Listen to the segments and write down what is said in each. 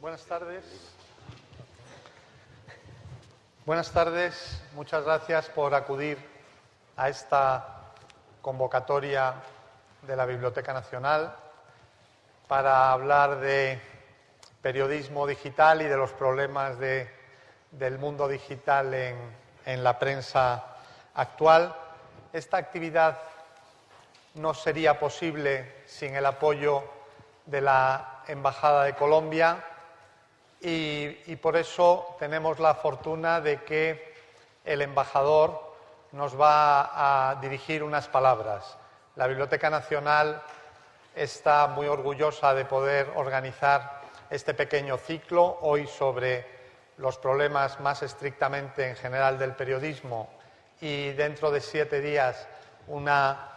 Buenas tardes. Buenas tardes. Muchas gracias por acudir a esta convocatoria de la Biblioteca Nacional para hablar de periodismo digital y de los problemas del mundo digital en la prensa actual. Esta actividad no sería posible sin el apoyo de la Embajada de Colombia y por eso tenemos la fortuna de que el embajador nos va a dirigir unas palabras. La Biblioteca Nacional está muy orgullosa de poder organizar este pequeño ciclo hoy sobre los problemas más estrictamente en general del periodismo y dentro de 7 días una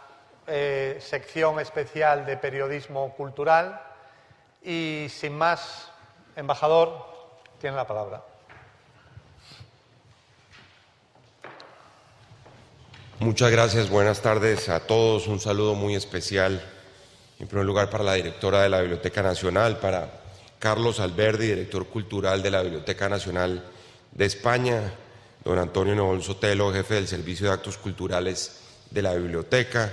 sección especial de periodismo cultural. Y sin más, embajador, tiene la palabra. Muchas gracias, buenas tardes a todos. Un saludo muy especial, en primer lugar, para la directora de la Biblioteca Nacional, para Carlos Alberdi, director cultural de la Biblioteca Nacional de España, don Antonio Nebol Sotelo, jefe del Servicio de Actos Culturales de la Biblioteca,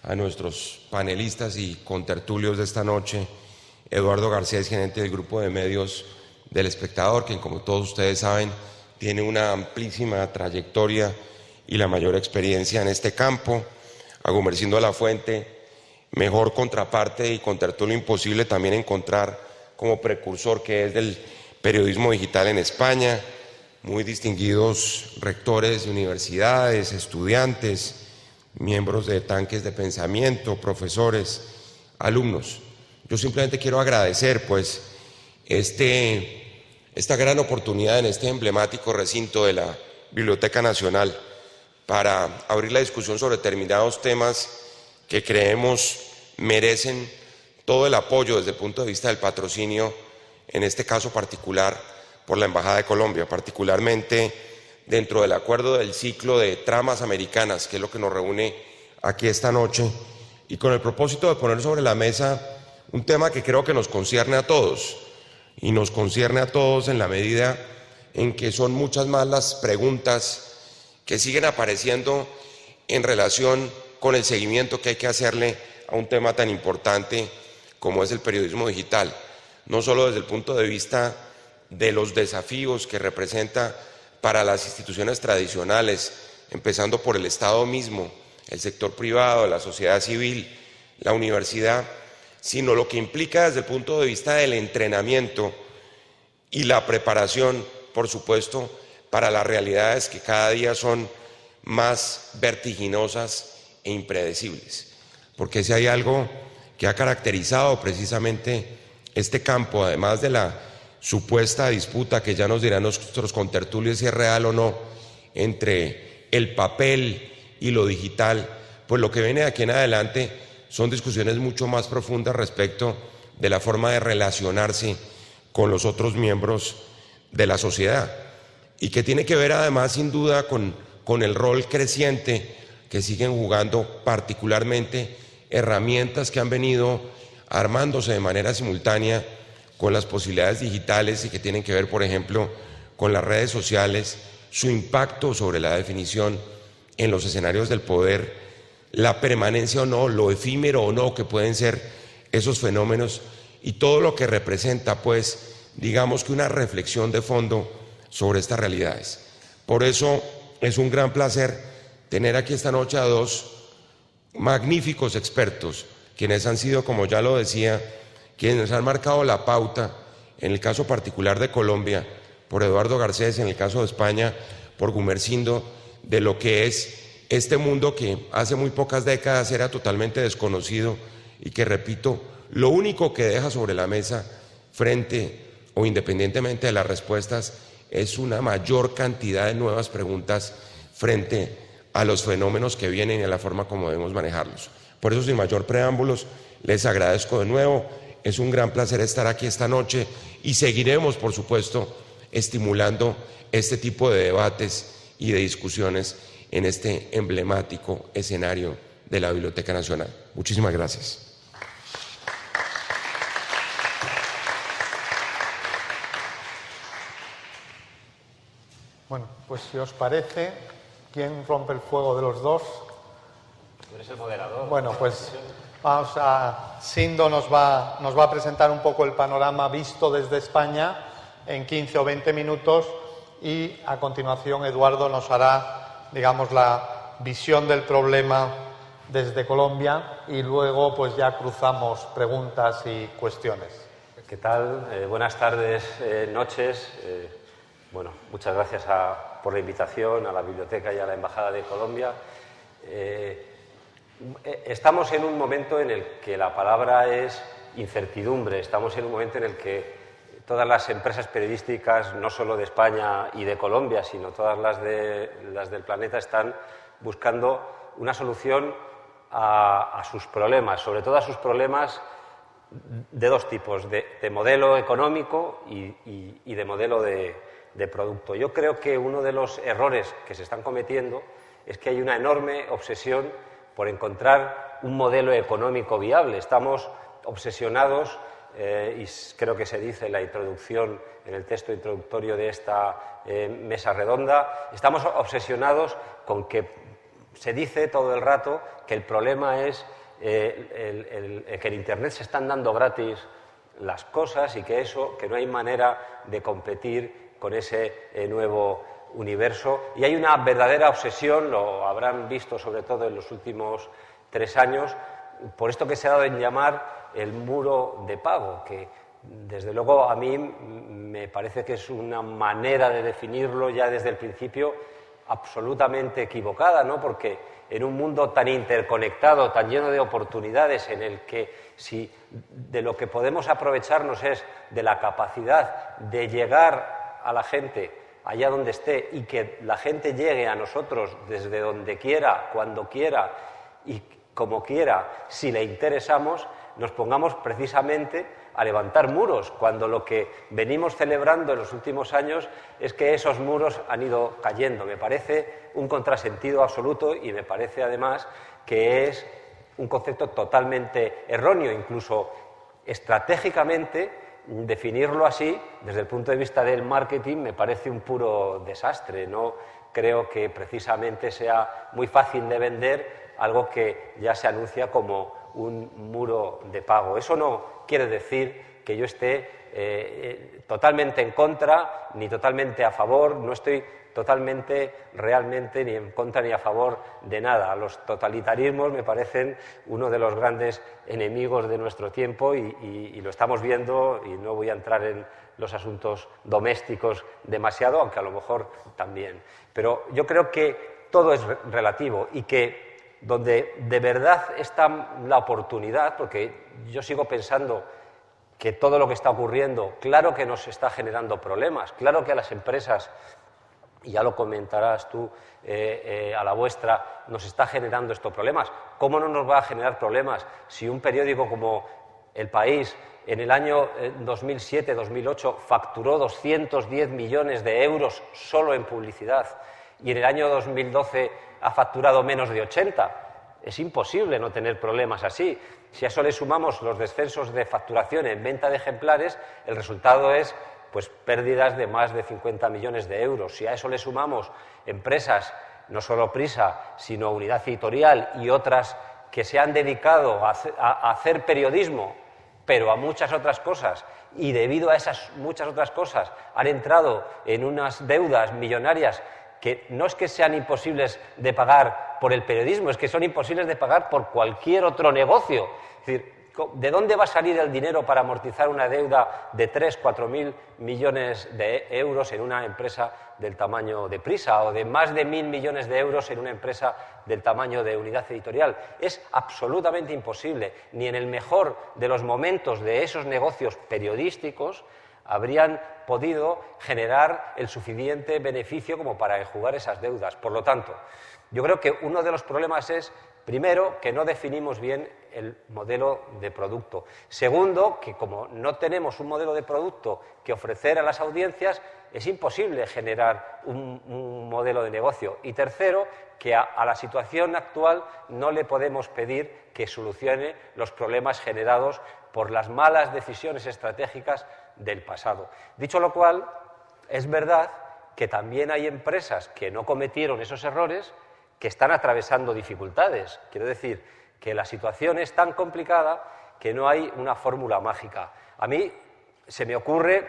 a nuestros panelistas y contertulios de esta noche, Eduardo Garcés, gerente del grupo de medios del Espectador, quien, como todos ustedes saben, tiene una amplísima trayectoria y la mayor experiencia en este campo, a Gumersindo La Fuente, mejor contraparte y contertulio imposible también encontrar como precursor que es del periodismo digital en España, muy distinguidos rectores de universidades, estudiantes, miembros de tanques de pensamiento, profesores, alumnos. Yo simplemente quiero agradecer pues esta gran oportunidad en este emblemático recinto de la Biblioteca Nacional para abrir la discusión sobre determinados temas que creemos merecen todo el apoyo desde el punto de vista del patrocinio, en este caso particular por la Embajada de Colombia, particularmente dentro del acuerdo del ciclo de tramas americanas, que es lo que nos reúne aquí esta noche, y con el propósito de poner sobre la mesa un tema que creo que nos concierne a todos, y nos concierne a todos en la medida en que son muchas más las preguntas que siguen apareciendo en relación con el seguimiento que hay que hacerle a un tema tan importante como es el periodismo digital, no solo desde el punto de vista de los desafíos que representa para las instituciones tradicionales, empezando por el Estado mismo, el sector privado, la sociedad civil, la universidad, sino lo que implica desde el punto de vista del entrenamiento y la preparación, por supuesto, para las realidades que cada día son más vertiginosas e impredecibles. Porque si hay algo que ha caracterizado precisamente este campo, además de la supuesta disputa que ya nos dirán nuestros contertulios si es real o no, entre el papel y lo digital, pues lo que viene de aquí en adelante son discusiones mucho más profundas respecto de la forma de relacionarse con los otros miembros de la sociedad y que tiene que ver además sin duda con el rol creciente que siguen jugando particularmente herramientas que han venido armándose de manera simultánea con las posibilidades digitales y que tienen que ver, por ejemplo, con las redes sociales, su impacto sobre la definición en los escenarios del poder, la permanencia o no, lo efímero o no que pueden ser esos fenómenos y todo lo que representa, pues, digamos que una reflexión de fondo sobre estas realidades. Por eso es un gran placer tener aquí esta noche a dos magníficos expertos, quienes han sido, como ya lo decía, quienes han marcado la pauta, en el caso particular de Colombia, por Eduardo Garcés, en el caso de España, por Gumersindo, de lo que es este mundo que hace muy pocas décadas era totalmente desconocido y que, repito, lo único que deja sobre la mesa frente o independientemente de las respuestas es una mayor cantidad de nuevas preguntas frente a los fenómenos que vienen y a la forma como debemos manejarlos. Por eso, sin mayor preámbulos, les agradezco de nuevo. Es un gran placer estar aquí esta noche y seguiremos, por supuesto, estimulando este tipo de debates y de discusiones en este emblemático escenario de la Biblioteca Nacional. Muchísimas gracias. Bueno, pues si os parece, ¿quién rompe el fuego de los dos? Tú eres el moderador. Bueno, pues Sindo nos va a presentar un poco el panorama visto desde España en 15 o 20 minutos y a continuación Eduardo nos hará, digamos, la visión del problema desde Colombia y luego pues ya cruzamos preguntas y cuestiones. ¿Qué tal? Buenas tardes, noches. Bueno, muchas gracias por la invitación a la Biblioteca y a la Embajada de Colombia. Estamos en un momento en el que la palabra es incertidumbre. Estamos en un momento en el que todas las empresas periodísticas, no solo de España y de Colombia, sino todas las del planeta, están buscando una solución a sus problemas, sobre todo a sus problemas de dos tipos, de modelo económico y de modelo de producto. Yo creo que uno de los errores que se están cometiendo es que hay una enorme obsesión por encontrar un modelo económico viable. Estamos obsesionados, y creo que se dice en la introducción, en el texto introductorio de esta mesa redonda, estamos obsesionados con que se dice todo el rato que el problema es que en Internet se están dando gratis las cosas y que no hay manera de competir con ese nuevo universo. Y hay una verdadera obsesión, lo habrán visto sobre todo en los últimos 3 años, por esto que se ha dado en llamar el muro de pago, que desde luego a mí me parece que es una manera de definirlo ya desde el principio absolutamente equivocada, ¿no? Porque en un mundo tan interconectado, tan lleno de oportunidades, en el que si de lo que podemos aprovecharnos es de la capacidad de llegar a la gente allá donde esté y que la gente llegue a nosotros desde donde quiera, cuando quiera y como quiera, si le interesamos, nos pongamos precisamente a levantar muros, cuando lo que venimos celebrando en los últimos años es que esos muros han ido cayendo. Me parece un contrasentido absoluto y me parece además que es un concepto totalmente erróneo, incluso estratégicamente. Definirlo así, desde el punto de vista del marketing, me parece un puro desastre. No creo que precisamente sea muy fácil de vender algo que ya se anuncia como un muro de pago. Eso no quiere decir que yo esté totalmente en contra ni totalmente a favor. No estoy totalmente, realmente, ni en contra ni a favor de nada. Los totalitarismos me parecen uno de los grandes enemigos de nuestro tiempo y lo estamos viendo, y no voy a entrar en los asuntos domésticos demasiado, aunque a lo mejor también. Pero yo creo que todo es relativo y que donde de verdad está la oportunidad, porque yo sigo pensando que todo lo que está ocurriendo, claro que nos está generando problemas, claro que a las empresas, y ya lo comentarás tú a la vuestra, nos está generando estos problemas. ¿Cómo no nos va a generar problemas si un periódico como El País en el año 2007-2008 facturó 210 millones de euros solo en publicidad y en el año 2012 ha facturado menos de 80? Es imposible no tener problemas así. Si a eso le sumamos los descensos de facturación en venta de ejemplares, el resultado es pues pérdidas de más de 50 millones de euros. Si a eso le sumamos empresas, no solo Prisa, sino Unidad Editorial y otras que se han dedicado a hacer periodismo, pero a muchas otras cosas, y debido a esas muchas otras cosas han entrado en unas deudas millonarias que no es que sean imposibles de pagar por el periodismo, es que son imposibles de pagar por cualquier otro negocio. Es decir, ¿de dónde va a salir el dinero para amortizar una deuda de 3.000-4.000 millones de euros en una empresa del tamaño de Prisa o de más de 1.000 millones de euros en una empresa del tamaño de Unidad Editorial? Es absolutamente imposible. Ni en el mejor de los momentos de esos negocios periodísticos habrían podido generar el suficiente beneficio como para enjugar esas deudas. Por lo tanto, yo creo que uno de los problemas es, primero, que no definimos bien el modelo de producto. Segundo, que como no tenemos un modelo de producto que ofrecer a las audiencias, es imposible generar un modelo de negocio. Y tercero, que a la situación actual no le podemos pedir que solucione los problemas generados por las malas decisiones estratégicas del pasado. Dicho lo cual, es verdad que también hay empresas que no cometieron esos errores que están atravesando dificultades. Quiero decir que la situación es tan complicada que no hay una fórmula mágica. A mí se me ocurren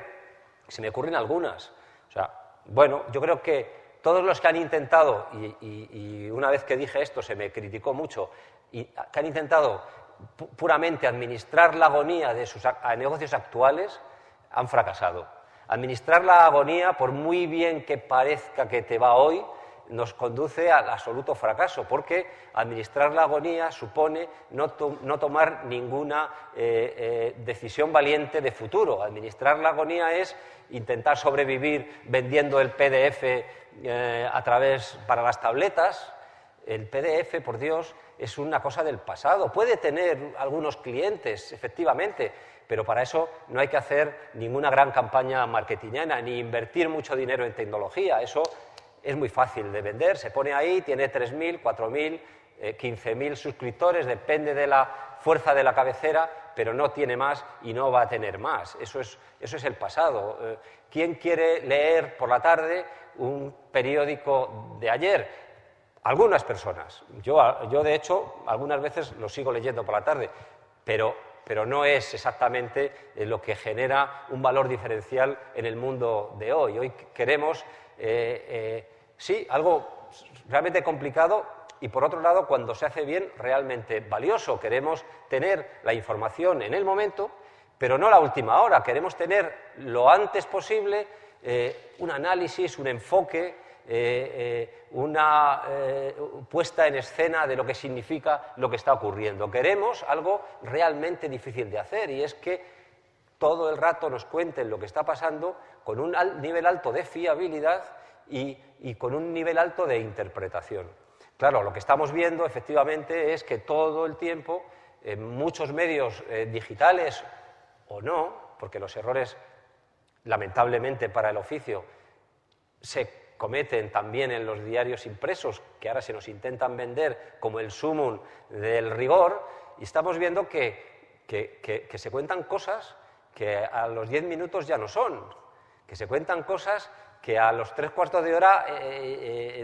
algunas. O sea, bueno, yo creo que todos los que han intentado, y una vez que dije esto se me criticó mucho, y que han intentado puramente administrar la agonía de sus negocios actuales, han fracasado. Administrar la agonía, por muy bien que parezca que te va hoy, nos conduce al absoluto fracaso, porque administrar la agonía supone no tomar ninguna decisión valiente de futuro. Administrar la agonía es intentar sobrevivir vendiendo el PDF para las tabletas. El PDF, por Dios, es una cosa del pasado. Puede tener algunos clientes, efectivamente, pero para eso no hay que hacer ninguna gran campaña marketingiana ni invertir mucho dinero en tecnología. Eso es muy fácil de vender, se pone ahí, tiene 3.000, 4.000, 15.000 suscriptores, depende de la fuerza de la cabecera, pero no tiene más y no va a tener más. Eso es el pasado. ¿Quién quiere leer por la tarde un periódico de ayer? Algunas personas. Yo de hecho, algunas veces lo sigo leyendo por la tarde, pero no es exactamente lo que genera un valor diferencial en el mundo de hoy. Hoy queremos, sí, algo realmente complicado y, por otro lado, cuando se hace bien, realmente valioso. Queremos tener la información en el momento, pero no la última hora. Queremos tener lo antes posible un análisis, un enfoque, una puesta en escena de lo que significa lo que está ocurriendo. Queremos algo realmente difícil de hacer, y es que todo el rato nos cuenten lo que está pasando con un nivel alto de fiabilidad y con un nivel alto de interpretación. Claro, lo que estamos viendo efectivamente es que todo el tiempo en muchos medios digitales o no, porque los errores lamentablemente para el oficio se cometen también en los diarios impresos, que ahora se nos intentan vender como el sumum del rigor, y estamos viendo que se cuentan cosas que a los 10 minutos ya no son, que se cuentan cosas que a los 3/4 de hora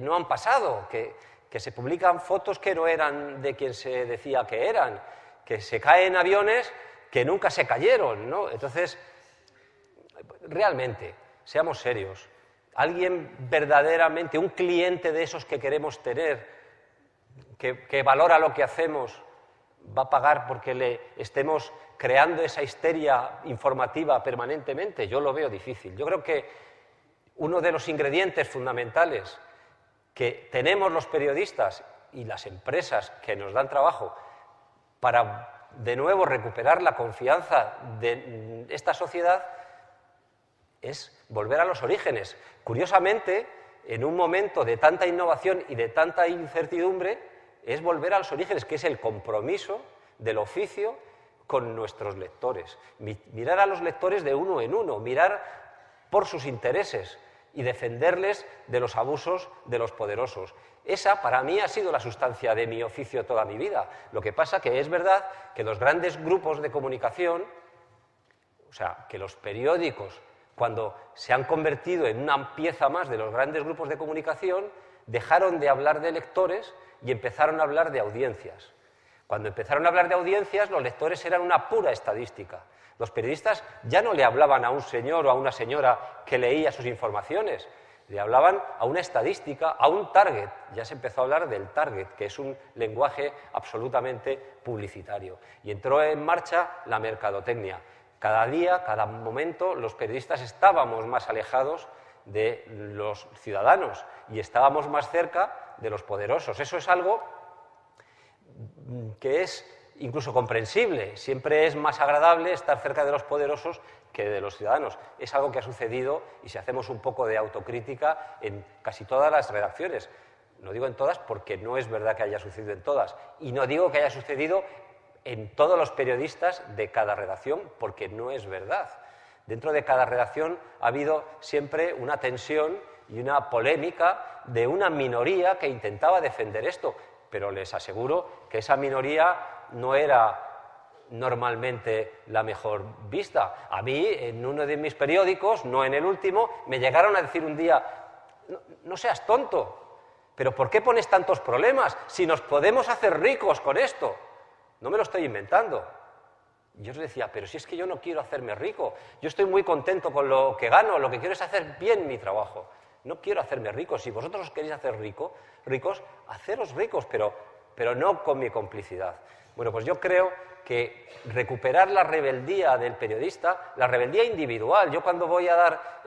no han pasado, que se publican fotos que no eran de quien se decía que eran, que se caen aviones que nunca se cayeron, ¿no? Entonces, realmente, seamos serios. Alguien verdaderamente, un cliente de esos que queremos tener, que valora lo que hacemos, va a pagar porque le estemos creando esa histeria informativa permanentemente. Yo lo veo difícil. Yo creo que uno de los ingredientes fundamentales que tenemos los periodistas y las empresas que nos dan trabajo para, de nuevo, recuperar la confianza de esta sociedad es volver a los orígenes. Curiosamente, en un momento de tanta innovación y de tanta incertidumbre, es volver a los orígenes, que es el compromiso del oficio con nuestros lectores. Mirar a los lectores de uno en uno, mirar por sus intereses y defenderles de los abusos de los poderosos. Esa, para mí, ha sido la sustancia de mi oficio toda mi vida. Lo que pasa que es verdad que los grandes grupos de comunicación, o sea, que los periódicos, cuando se han convertido en una pieza más de los grandes grupos de comunicación, dejaron de hablar de lectores y empezaron a hablar de audiencias. Cuando empezaron a hablar de audiencias, los lectores eran una pura estadística. Los periodistas ya no le hablaban a un señor o a una señora que leía sus informaciones, le hablaban a una estadística, a un target. Ya se empezó a hablar del target, que es un lenguaje absolutamente publicitario. Y entró en marcha la mercadotecnia. Cada día, cada momento, los periodistas estábamos más alejados de los ciudadanos y estábamos más cerca de los poderosos. Eso es algo que es incluso comprensible. Siempre es más agradable estar cerca de los poderosos que de los ciudadanos. Es algo que ha sucedido, y si hacemos un poco de autocrítica, en casi todas las redacciones. No digo en todas porque no es verdad que haya sucedido en todas, y no digo que haya sucedido en todos los periodistas de cada redacción, porque no es verdad. Dentro de cada redacción ha habido siempre una tensión y una polémica de una minoría que intentaba defender esto, pero les aseguro que esa minoría no era normalmente la mejor vista. A mí, en uno de mis periódicos, no en el último, me llegaron a decir un día: no seas tonto. ¿Pero por qué pones tantos problemas si nos podemos hacer ricos con esto? No me lo estoy inventando. Yo os decía, pero si es que yo no quiero hacerme rico, yo estoy muy contento con lo que gano, lo que quiero es hacer bien mi trabajo. No quiero hacerme rico. Si vosotros os queréis hacer ricos, haceros ricos, pero no con mi complicidad. Bueno, pues yo creo que recuperar la rebeldía del periodista, la rebeldía individual. Yo cuando voy a dar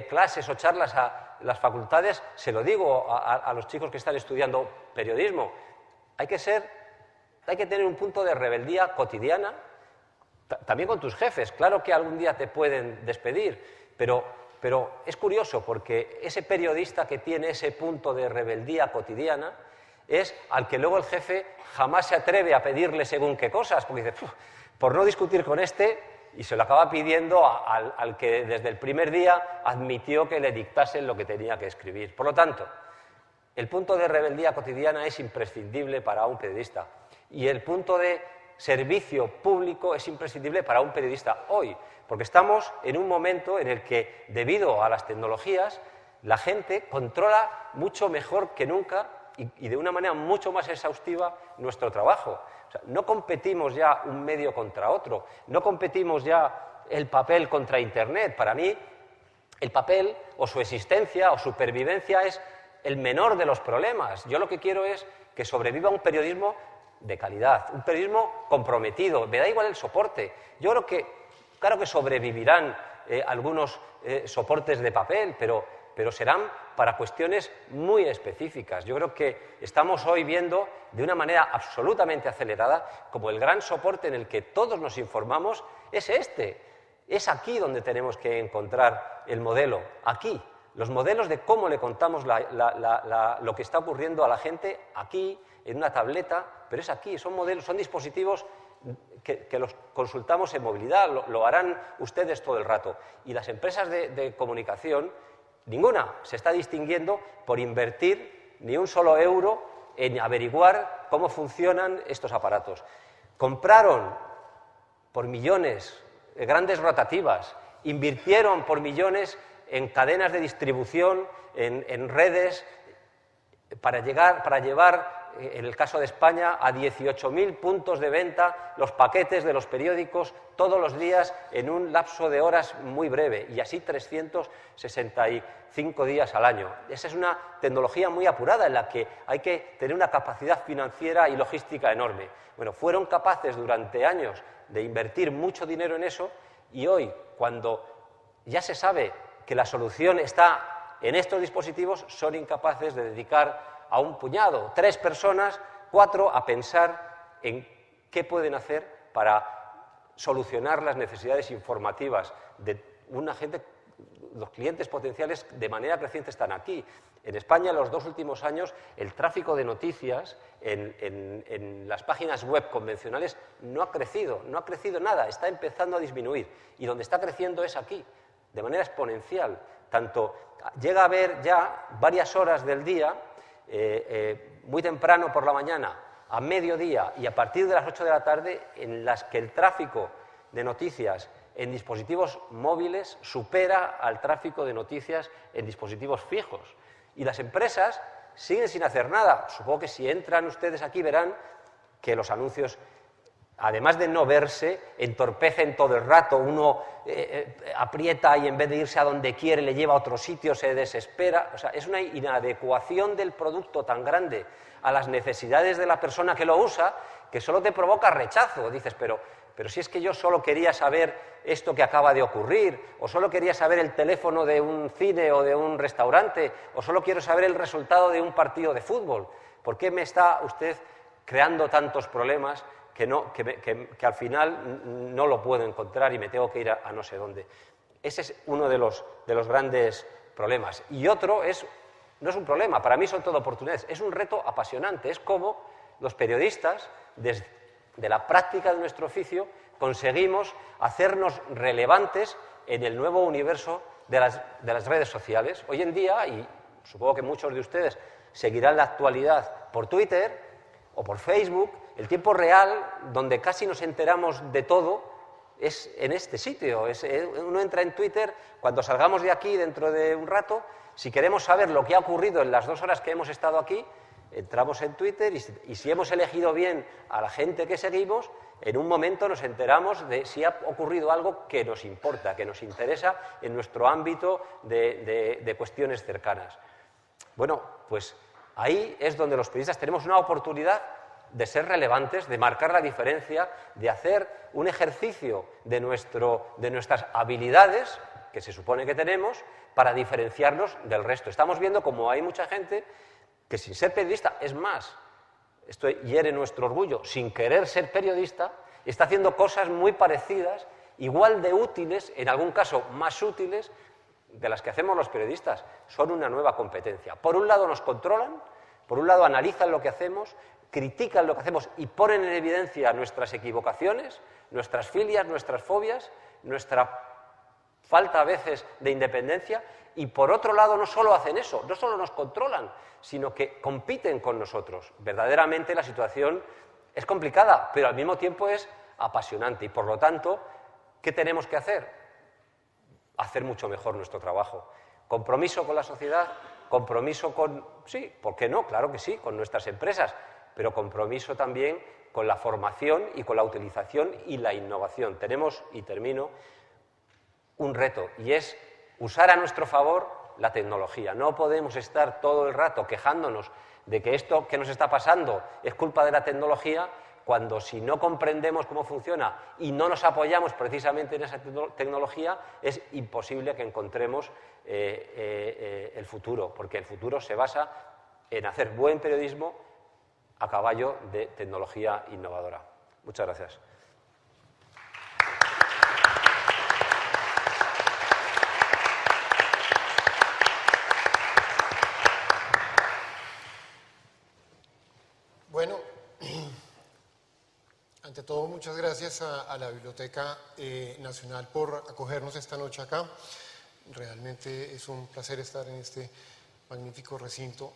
clases o charlas a las facultades, se lo digo a los chicos que están estudiando periodismo, hay que tener un punto de rebeldía cotidiana, también con tus jefes. Claro que algún día te pueden despedir, pero es curioso porque ese periodista que tiene ese punto de rebeldía cotidiana es al que luego el jefe jamás se atreve a pedirle según qué cosas, porque dice, por no discutir con este, y se lo acaba pidiendo al que desde el primer día admitió que le dictasen lo que tenía que escribir. Por lo tanto, el punto de rebeldía cotidiana es imprescindible para un periodista y el punto de servicio público es imprescindible para un periodista hoy, porque estamos en un momento en el que, debido a las tecnologías, la gente controla mucho mejor que nunca y de una manera mucho más exhaustiva nuestro trabajo. O sea, no competimos ya un medio contra otro, no competimos ya el papel contra Internet. Para mí, el papel o su existencia o supervivencia es el menor de los problemas. Yo lo que quiero es que sobreviva un periodismo de calidad, un periodismo comprometido. Me da igual el soporte. Yo creo que, claro que sobrevivirán algunos soportes de papel, pero serán para cuestiones muy específicas. Yo creo que estamos hoy viendo de una manera absolutamente acelerada como el gran soporte en el que todos nos informamos es este. Es aquí donde tenemos que encontrar el modelo, aquí. Los modelos de cómo le contamos lo que está ocurriendo a la gente aquí, en una tableta, pero es aquí, son modelos, son dispositivos que los consultamos en movilidad, lo harán ustedes todo el rato. Y las empresas de comunicación, ninguna se está distinguiendo por invertir ni un solo euro en averiguar cómo funcionan estos aparatos. Compraron por millones grandes rotativas, invirtieron por millones en cadenas de distribución, en redes, para llevar, en el caso de España, a 18.000 puntos de venta los paquetes de los periódicos todos los días en un lapso de horas muy breve, y así 365 días al año. Esa es una tecnología muy apurada en la que hay que tener una capacidad financiera y logística enorme. Bueno, fueron capaces durante años de invertir mucho dinero en eso, y hoy, cuando ya se sabe que la solución está en estos dispositivos, son incapaces de dedicar a un puñado, 3 personas, 4, a pensar en qué pueden hacer para solucionar las necesidades informativas de una gente. Los clientes potenciales de manera creciente están aquí. En España, en los 2 últimos años, el tráfico de noticias en las páginas web convencionales no ha crecido nada, está empezando a disminuir. Y donde está creciendo es aquí, de manera exponencial. Tanto llega a haber ya varias horas del día, muy temprano por la mañana, a mediodía y a partir de las 8 de la tarde, en las que el tráfico de noticias en dispositivos móviles supera al tráfico de noticias en dispositivos fijos. Y las empresas siguen sin hacer nada. Supongo que si entran ustedes aquí verán que los anuncios, además de no verse, entorpecen todo el rato. Uno aprieta y en vez de irse a donde quiere le lleva a otro sitio, se desespera. O sea, es una inadecuación del producto tan grande a las necesidades de la persona que lo usa que solo te provoca rechazo. Dices, pero si es que yo solo quería saber esto que acaba de ocurrir, o solo quería saber el teléfono de un cine o de un restaurante, o solo quiero saber el resultado de un partido de fútbol. ¿Por qué me está usted creando tantos problemas que al final no lo puedo encontrar y me tengo que ir a no sé dónde? Ese es uno de los grandes problemas. Y otro no es un problema, para mí son todo oportunidades, es un reto apasionante. Es como los periodistas, desde la práctica de nuestro oficio, conseguimos hacernos relevantes en el nuevo universo de las redes sociales. Hoy en día, y supongo que muchos de ustedes seguirán la actualidad por Twitter o por Facebook, el tiempo real, donde casi nos enteramos de todo, es en este sitio. Uno entra en Twitter, cuando salgamos de aquí dentro de un rato, si queremos saber lo que ha ocurrido en las 2 horas que hemos estado aquí, entramos en Twitter y si hemos elegido bien a la gente que seguimos, en un momento nos enteramos de si ha ocurrido algo que nos importa, que nos interesa en nuestro ámbito de cuestiones cercanas. Bueno, pues ahí es donde los periodistas tenemos una oportunidad de ser relevantes, de marcar la diferencia, de hacer un ejercicio de nuestras habilidades, que se supone que tenemos, para diferenciarnos del resto. Estamos viendo como hay mucha gente que sin ser periodista, es más, esto hiere nuestro orgullo, sin querer ser periodista, está haciendo cosas muy parecidas, igual de útiles, en algún caso más útiles, de las que hacemos los periodistas. Son una nueva competencia. Por un lado nos controlan, por un lado analizan lo que hacemos, critican lo que hacemos y ponen en evidencia nuestras equivocaciones, nuestras filias, nuestras fobias, nuestra falta a veces de independencia, y por otro lado no solo hacen eso, no solo nos controlan, sino que compiten con nosotros. Verdaderamente la situación es complicada, pero al mismo tiempo es apasionante y por lo tanto, ¿qué tenemos que hacer? Hacer mucho mejor nuestro trabajo. Compromiso con la sociedad, compromiso con, sí, ¿por qué no? Claro que sí, con nuestras empresas, pero compromiso también con la formación y con la utilización y la innovación. Tenemos, y termino, un reto, y es usar a nuestro favor la tecnología. No podemos estar todo el rato quejándonos de que esto que nos está pasando es culpa de la tecnología, cuando si no comprendemos cómo funciona y no nos apoyamos precisamente en esa tecnología, es imposible que encontremos el futuro, porque el futuro se basa en hacer buen periodismo a caballo de tecnología innovadora. Muchas gracias. Bueno, ante todo, muchas gracias a la Biblioteca Nacional por acogernos esta noche acá. Realmente es un placer estar en este magnífico recinto.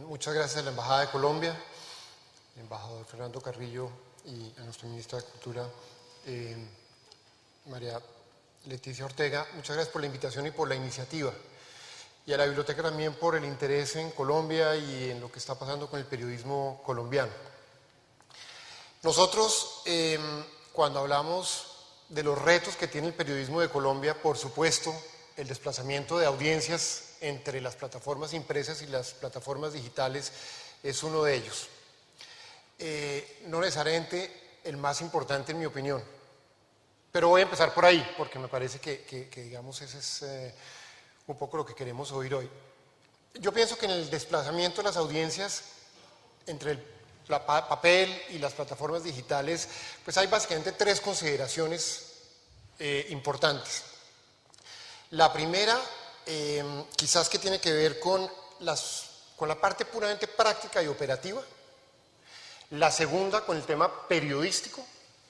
Muchas gracias a la Embajada de Colombia, al embajador Fernando Carrillo y a nuestra ministra de Cultura, María Leticia Ortega. Muchas gracias por la invitación y por la iniciativa. Y a la biblioteca también por el interés en Colombia y en lo que está pasando con el periodismo colombiano. Nosotros, cuando hablamos de los retos que tiene el periodismo de Colombia, por supuesto, el desplazamiento de audiencias entre las plataformas impresas y las plataformas digitales es uno de ellos. No necesariamente el más importante en mi opinión, pero voy a empezar por ahí, porque me parece que digamos, ese es un poco lo que queremos oír hoy. Yo pienso que en el desplazamiento de las audiencias entre el papel y las plataformas digitales, pues hay básicamente 3 consideraciones importantes. La primera, quizás que tiene que ver con la parte puramente práctica y operativa. La segunda, con el tema periodístico.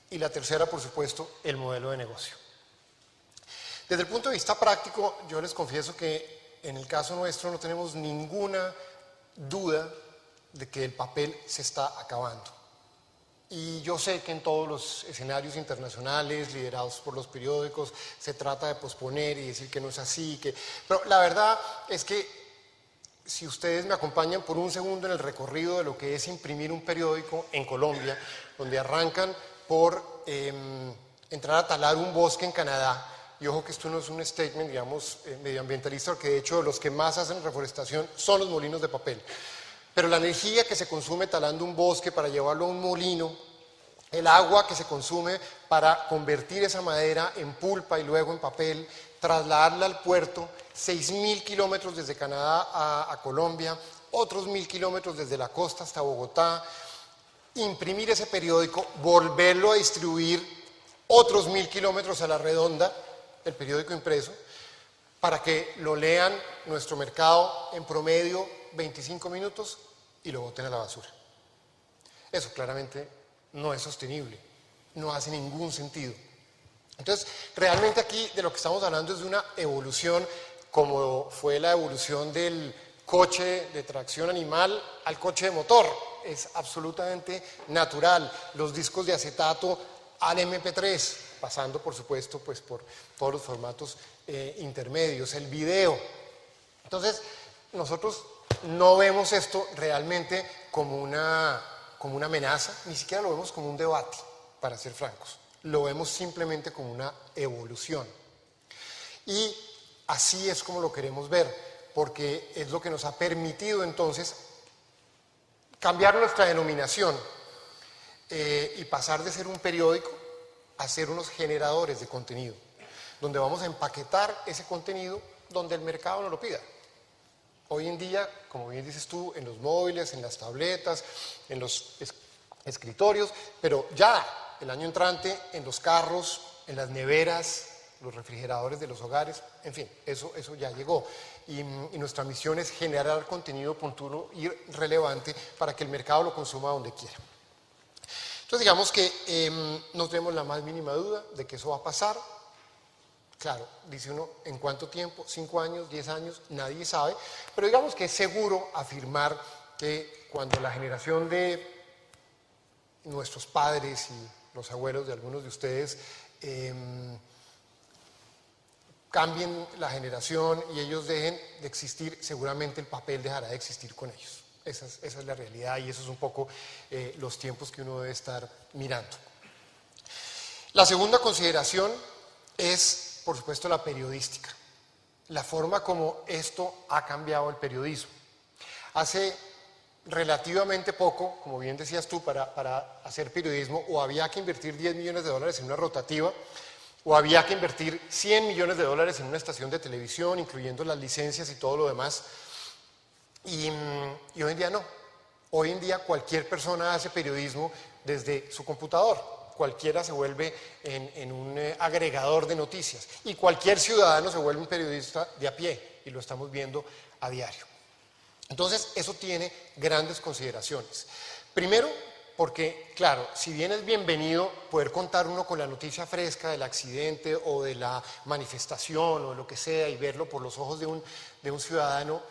Y la tercera, por supuesto, el modelo de negocio. Desde el punto de vista práctico, yo les confieso que en el caso nuestro no tenemos ninguna duda de que el papel se está acabando. Y yo sé que en todos los escenarios internacionales liderados por los periódicos se trata de posponer y decir que no es así, pero la verdad es que si ustedes me acompañan por un segundo en el recorrido de lo que es imprimir un periódico en Colombia, donde arrancan por entrar a talar un bosque en Canadá. Y ojo que esto no es un statement, digamos, medioambientalista, porque de hecho los que más hacen reforestación son los molinos de papel. Pero la energía que se consume talando un bosque para llevarlo a un molino, el agua que se consume para convertir esa madera en pulpa y luego en papel, trasladarla al puerto, 6.000 kilómetros desde Canadá a Colombia, otros 1.000 kilómetros desde la costa hasta Bogotá, imprimir ese periódico, volverlo a distribuir otros 1.000 kilómetros a la redonda, el periódico impreso, para que lo lean nuestro mercado en promedio 25 minutos y lo boten a la basura. Eso claramente no es sostenible, no hace ningún sentido. Entonces, realmente aquí de lo que estamos hablando es de una evolución, como fue la evolución del coche de tracción animal al coche de motor. Es absolutamente natural. Los discos de acetato al MP3, pasando por supuesto pues por todos los formatos intermedios, el video. Entonces, nosotros no vemos esto realmente como una amenaza, ni siquiera lo vemos como un debate, para ser francos. Lo vemos simplemente como una evolución. Y así es como lo queremos ver, porque es lo que nos ha permitido entonces cambiar nuestra denominación y pasar de ser un periódico a ser unos generadores de contenido, donde vamos a empaquetar ese contenido donde el mercado nos lo pida. Hoy en día, como bien dices tú, en los móviles, en las tabletas, en los escritorios, pero ya el año entrante en los carros, en las neveras, los refrigeradores de los hogares, en fin, eso ya llegó. Y nuestra misión es generar contenido oportuno y relevante para que el mercado lo consuma donde quiera. Entonces digamos que no tenemos la más mínima duda de que eso va a pasar. Claro, dice uno, ¿en cuánto tiempo? 5 años, 10 años, nadie sabe, pero digamos que es seguro afirmar que cuando la generación de nuestros padres y los abuelos de algunos de ustedes cambien la generación y ellos dejen de existir, seguramente el papel dejará de existir con ellos. Esa es la realidad y eso es un poco los tiempos que uno debe estar mirando. La segunda consideración es, por supuesto, la periodística. La forma como esto ha cambiado el periodismo. Hace relativamente poco, como bien decías tú, para hacer periodismo, o había que invertir $10 millones en una rotativa, o había que invertir $100 millones en una estación de televisión, incluyendo las licencias y todo lo demás. Y hoy en día no. Hoy en día cualquier persona hace periodismo desde su computador. Cualquiera se vuelve en un agregador de noticias. Y cualquier ciudadano se vuelve un periodista de a pie. Y lo estamos viendo a diario. Entonces, eso tiene grandes consideraciones. Primero, porque, claro, si bien es bienvenido poder contar uno con la noticia fresca del accidente o de la manifestación o de lo que sea y verlo por los ojos de un ciudadano,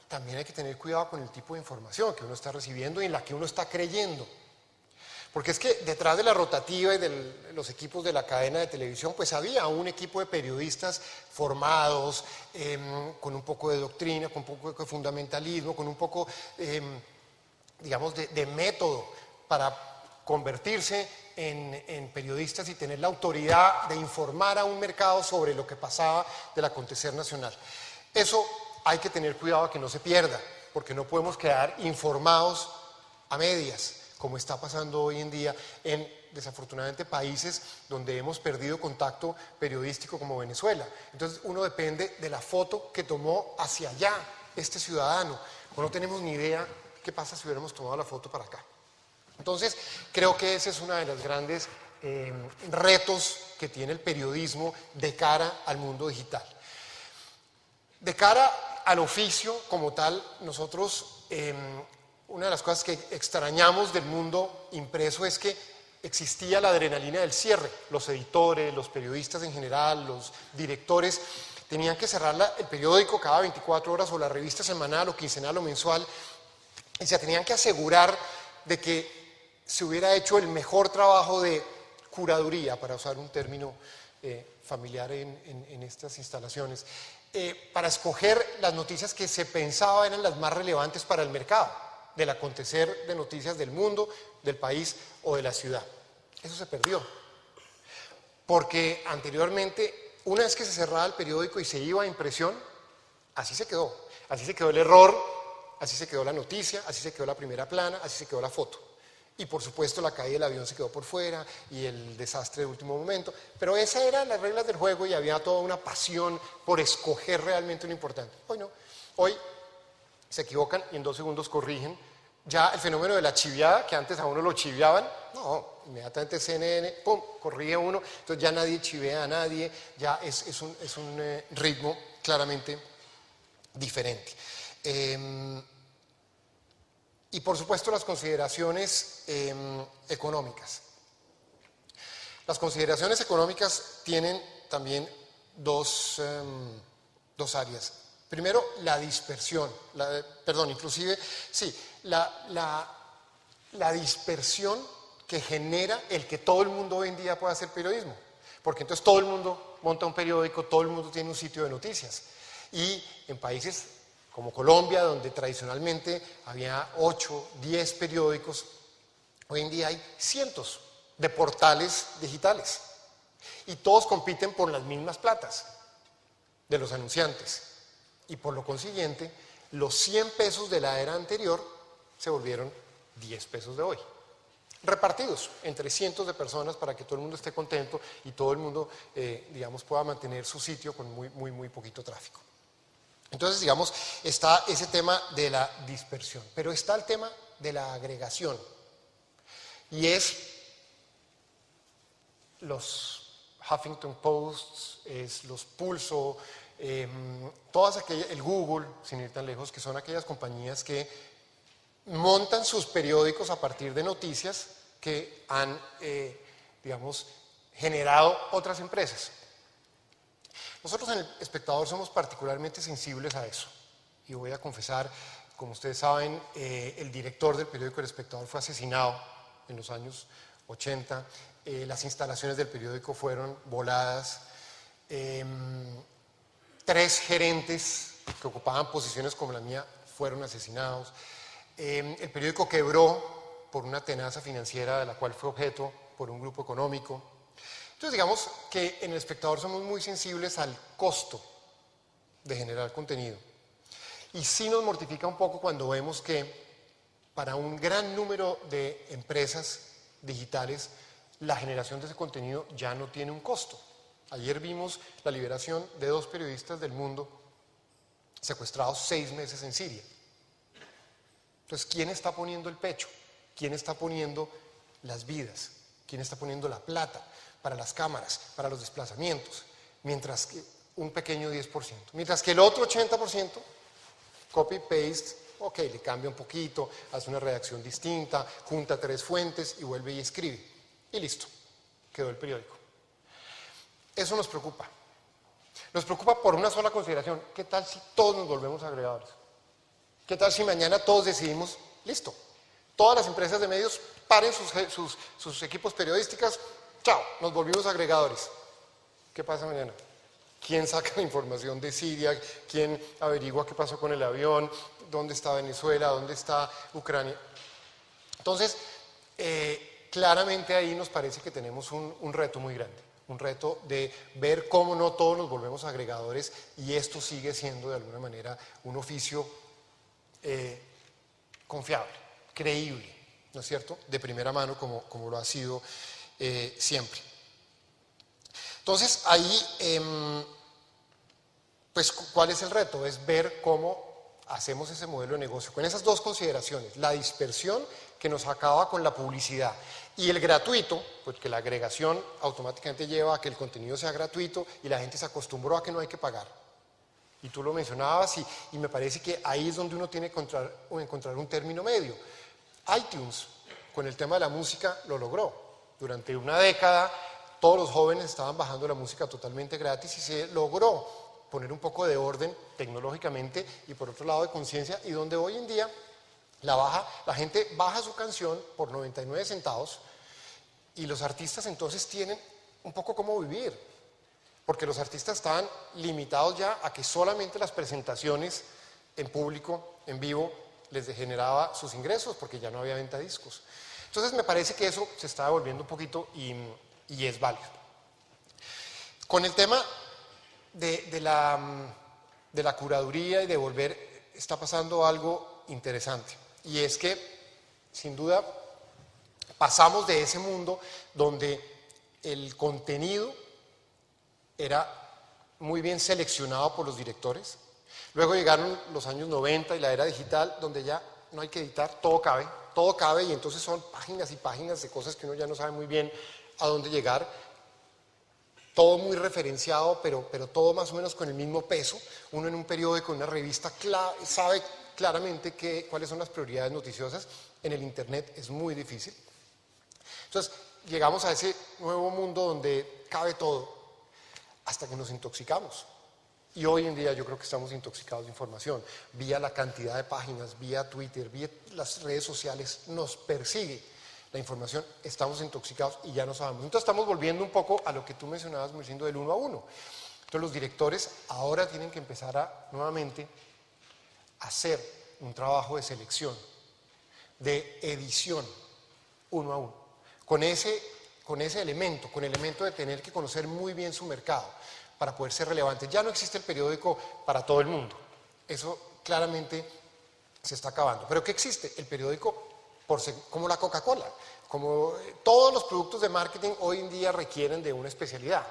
también hay que tener cuidado con el tipo de información que uno está recibiendo y en la que uno está creyendo. Porque es que detrás de la rotativa y de los equipos de la cadena de televisión, pues había un equipo de periodistas formados, con un poco de doctrina, con un poco de fundamentalismo, con un poco, digamos, de método para convertirse en periodistas y tener la autoridad de informar a un mercado sobre lo que pasaba del acontecer nacional. Eso hay que tener cuidado a que no se pierda, porque no podemos quedar informados a medias, como está pasando hoy en día en, desafortunadamente, países donde hemos perdido contacto periodístico como Venezuela. Entonces uno depende de la foto que tomó hacia allá este ciudadano. No tenemos ni idea qué pasa si hubiéramos tomado la foto para acá. Entonces creo que ese es uno de los grandes retos que tiene el periodismo de cara al mundo digital. De cara al oficio como tal, nosotros... una de las cosas que extrañamos del mundo impreso es que existía la adrenalina del cierre. Los editores, los periodistas en general, los directores tenían que cerrar el periódico cada 24 horas o la revista semanal o quincenal o mensual y se tenían que asegurar de que se hubiera hecho el mejor trabajo de curaduría, para usar un término familiar en estas instalaciones, para escoger las noticias que se pensaba eran las más relevantes para el mercado del acontecer de noticias del mundo, del país o de la ciudad. Eso se perdió. Porque anteriormente, una vez que se cerraba el periódico y se iba a impresión, así se quedó. Así se quedó el error, así se quedó la noticia, así se quedó la primera plana, así se quedó la foto. Y por supuesto la caída del avión se quedó por fuera y el desastre de último momento. Pero esas eran las reglas del juego y había toda una pasión por escoger realmente lo importante. Hoy no. Hoy se equivocan y en 2 segundos corrigen. Ya el fenómeno de la chiviada, que antes a uno lo chiviaban, no, inmediatamente CNN, pum, corrige uno, entonces ya nadie chivea a nadie, ya es un ritmo claramente diferente. Y por supuesto las consideraciones económicas. Las consideraciones económicas tienen también dos áreas. Primero, la dispersión, la dispersión que genera el que todo el mundo hoy en día pueda hacer periodismo. porque entonces todo el mundo monta un periódico, todo el mundo tiene un sitio de noticias. Y en países como Colombia, donde tradicionalmente había 8, 10 periódicos, hoy en día hay cientos de portales digitales. Y todos compiten por las mismas platas de los anunciantes. Y por lo consiguiente, los 100 pesos de la era anterior se volvieron 10 pesos de hoy. Repartidos entre cientos de personas para que todo el mundo esté contento y todo el mundo, digamos, pueda mantener su sitio con muy poquito tráfico. Entonces, digamos, está ese tema de la dispersión, pero está el tema de la agregación. Y es los Huffington Posts, es los Pulso, todas aquellas, el Google, sin ir tan lejos, que son aquellas compañías que montan sus periódicos a partir de noticias que han, digamos, generado otras empresas. Nosotros en El Espectador somos particularmente sensibles a eso. Y voy a confesar, como ustedes saben, el director del periódico El Espectador fue asesinado en los años 80. Las instalaciones del periódico fueron voladas. 3 gerentes que ocupaban posiciones como la mía fueron asesinados. El periódico quebró por una tenaza financiera de la cual fue objeto por un grupo económico. Entonces, digamos que en El Espectador somos muy sensibles al costo de generar contenido. Y sí nos mortifica un poco cuando vemos que para un gran número de empresas digitales la generación de ese contenido ya no tiene un costo. Ayer vimos la liberación de 2 periodistas del Mundo secuestrados 6 meses en Siria. Entonces, ¿quién está poniendo el pecho? ¿Quién está poniendo las vidas? ¿Quién está poniendo la plata para las cámaras, para los desplazamientos? Mientras que un pequeño 10%. Mientras que el otro 80%, copy-paste, ok, le cambia un poquito, hace una redacción distinta, junta 3 fuentes y vuelve y escribe. Y listo, quedó el periódico. Eso nos preocupa. Nos preocupa por una sola consideración. ¿Qué tal si todos nos volvemos agregadores? ¿Qué tal si mañana todos decidimos, listo, todas las empresas de medios paren sus equipos periodísticos, chao, nos volvimos agregadores? ¿Qué pasa mañana? ¿Quién saca la información de Siria? ¿Quién averigua qué pasó con el avión? ¿Dónde está Venezuela? ¿Dónde está Ucrania? Entonces, claramente ahí nos parece que tenemos un reto muy grande. Un reto de ver cómo no todos nos volvemos agregadores y esto sigue siendo de alguna manera un oficio confiable, creíble, ¿no es cierto? De primera mano como lo ha sido siempre. Entonces ahí, pues ¿cuál es el reto? Es ver cómo hacemos ese modelo de negocio con esas 2 consideraciones, la dispersión que nos acaba con la publicidad y el gratuito, porque la agregación automáticamente lleva a que el contenido sea gratuito y la gente se acostumbró a que no hay que pagar. Y tú lo mencionabas y me parece que ahí es donde uno tiene que encontrar un término medio. iTunes, con el tema de la música, lo logró. Durante una década todos los jóvenes estaban bajando la música totalmente gratis y se logró poner un poco de orden tecnológicamente y por otro lado de conciencia, y donde hoy en día la gente baja su canción por 99 centavos y los artistas entonces tienen un poco cómo vivir, porque los artistas estaban limitados ya a que solamente las presentaciones en público, en vivo, les generaba sus ingresos, porque ya no había venta de discos. Entonces me parece que eso se está devolviendo un poquito y es válido. Con el tema de la curaduría y de volver, está pasando algo interesante. Y es que, sin duda, pasamos de ese mundo donde el contenido era muy bien seleccionado por los directores. Luego llegaron los años 90 y la era digital, donde ya no hay que editar, todo cabe y entonces son páginas y páginas de cosas que uno ya no sabe muy bien a dónde llegar. Todo muy referenciado, pero todo más o menos con el mismo peso. Uno en un periódico, en una revista, sabe claramente cuáles son las prioridades noticiosas. En el Internet es muy difícil. Entonces, llegamos a ese nuevo mundo donde cabe todo, hasta que nos intoxicamos. Y hoy en día yo creo que estamos intoxicados de información. Vía la cantidad de páginas, vía Twitter, vía las redes sociales, nos persigue la información, estamos intoxicados y ya no sabemos. Entonces estamos volviendo un poco a lo que tú mencionabas, diciendo del 1 a 1. Entonces los directores ahora tienen que empezar a nuevamente hacer un trabajo de selección, de edición 1 a 1, con ese elemento, con el elemento de tener que conocer muy bien su mercado para poder ser relevante. Ya no existe el periódico para todo el mundo, eso claramente se está acabando. ¿Pero qué existe? El periódico como la Coca-Cola, como todos los productos de marketing hoy en día requieren de una especialidad.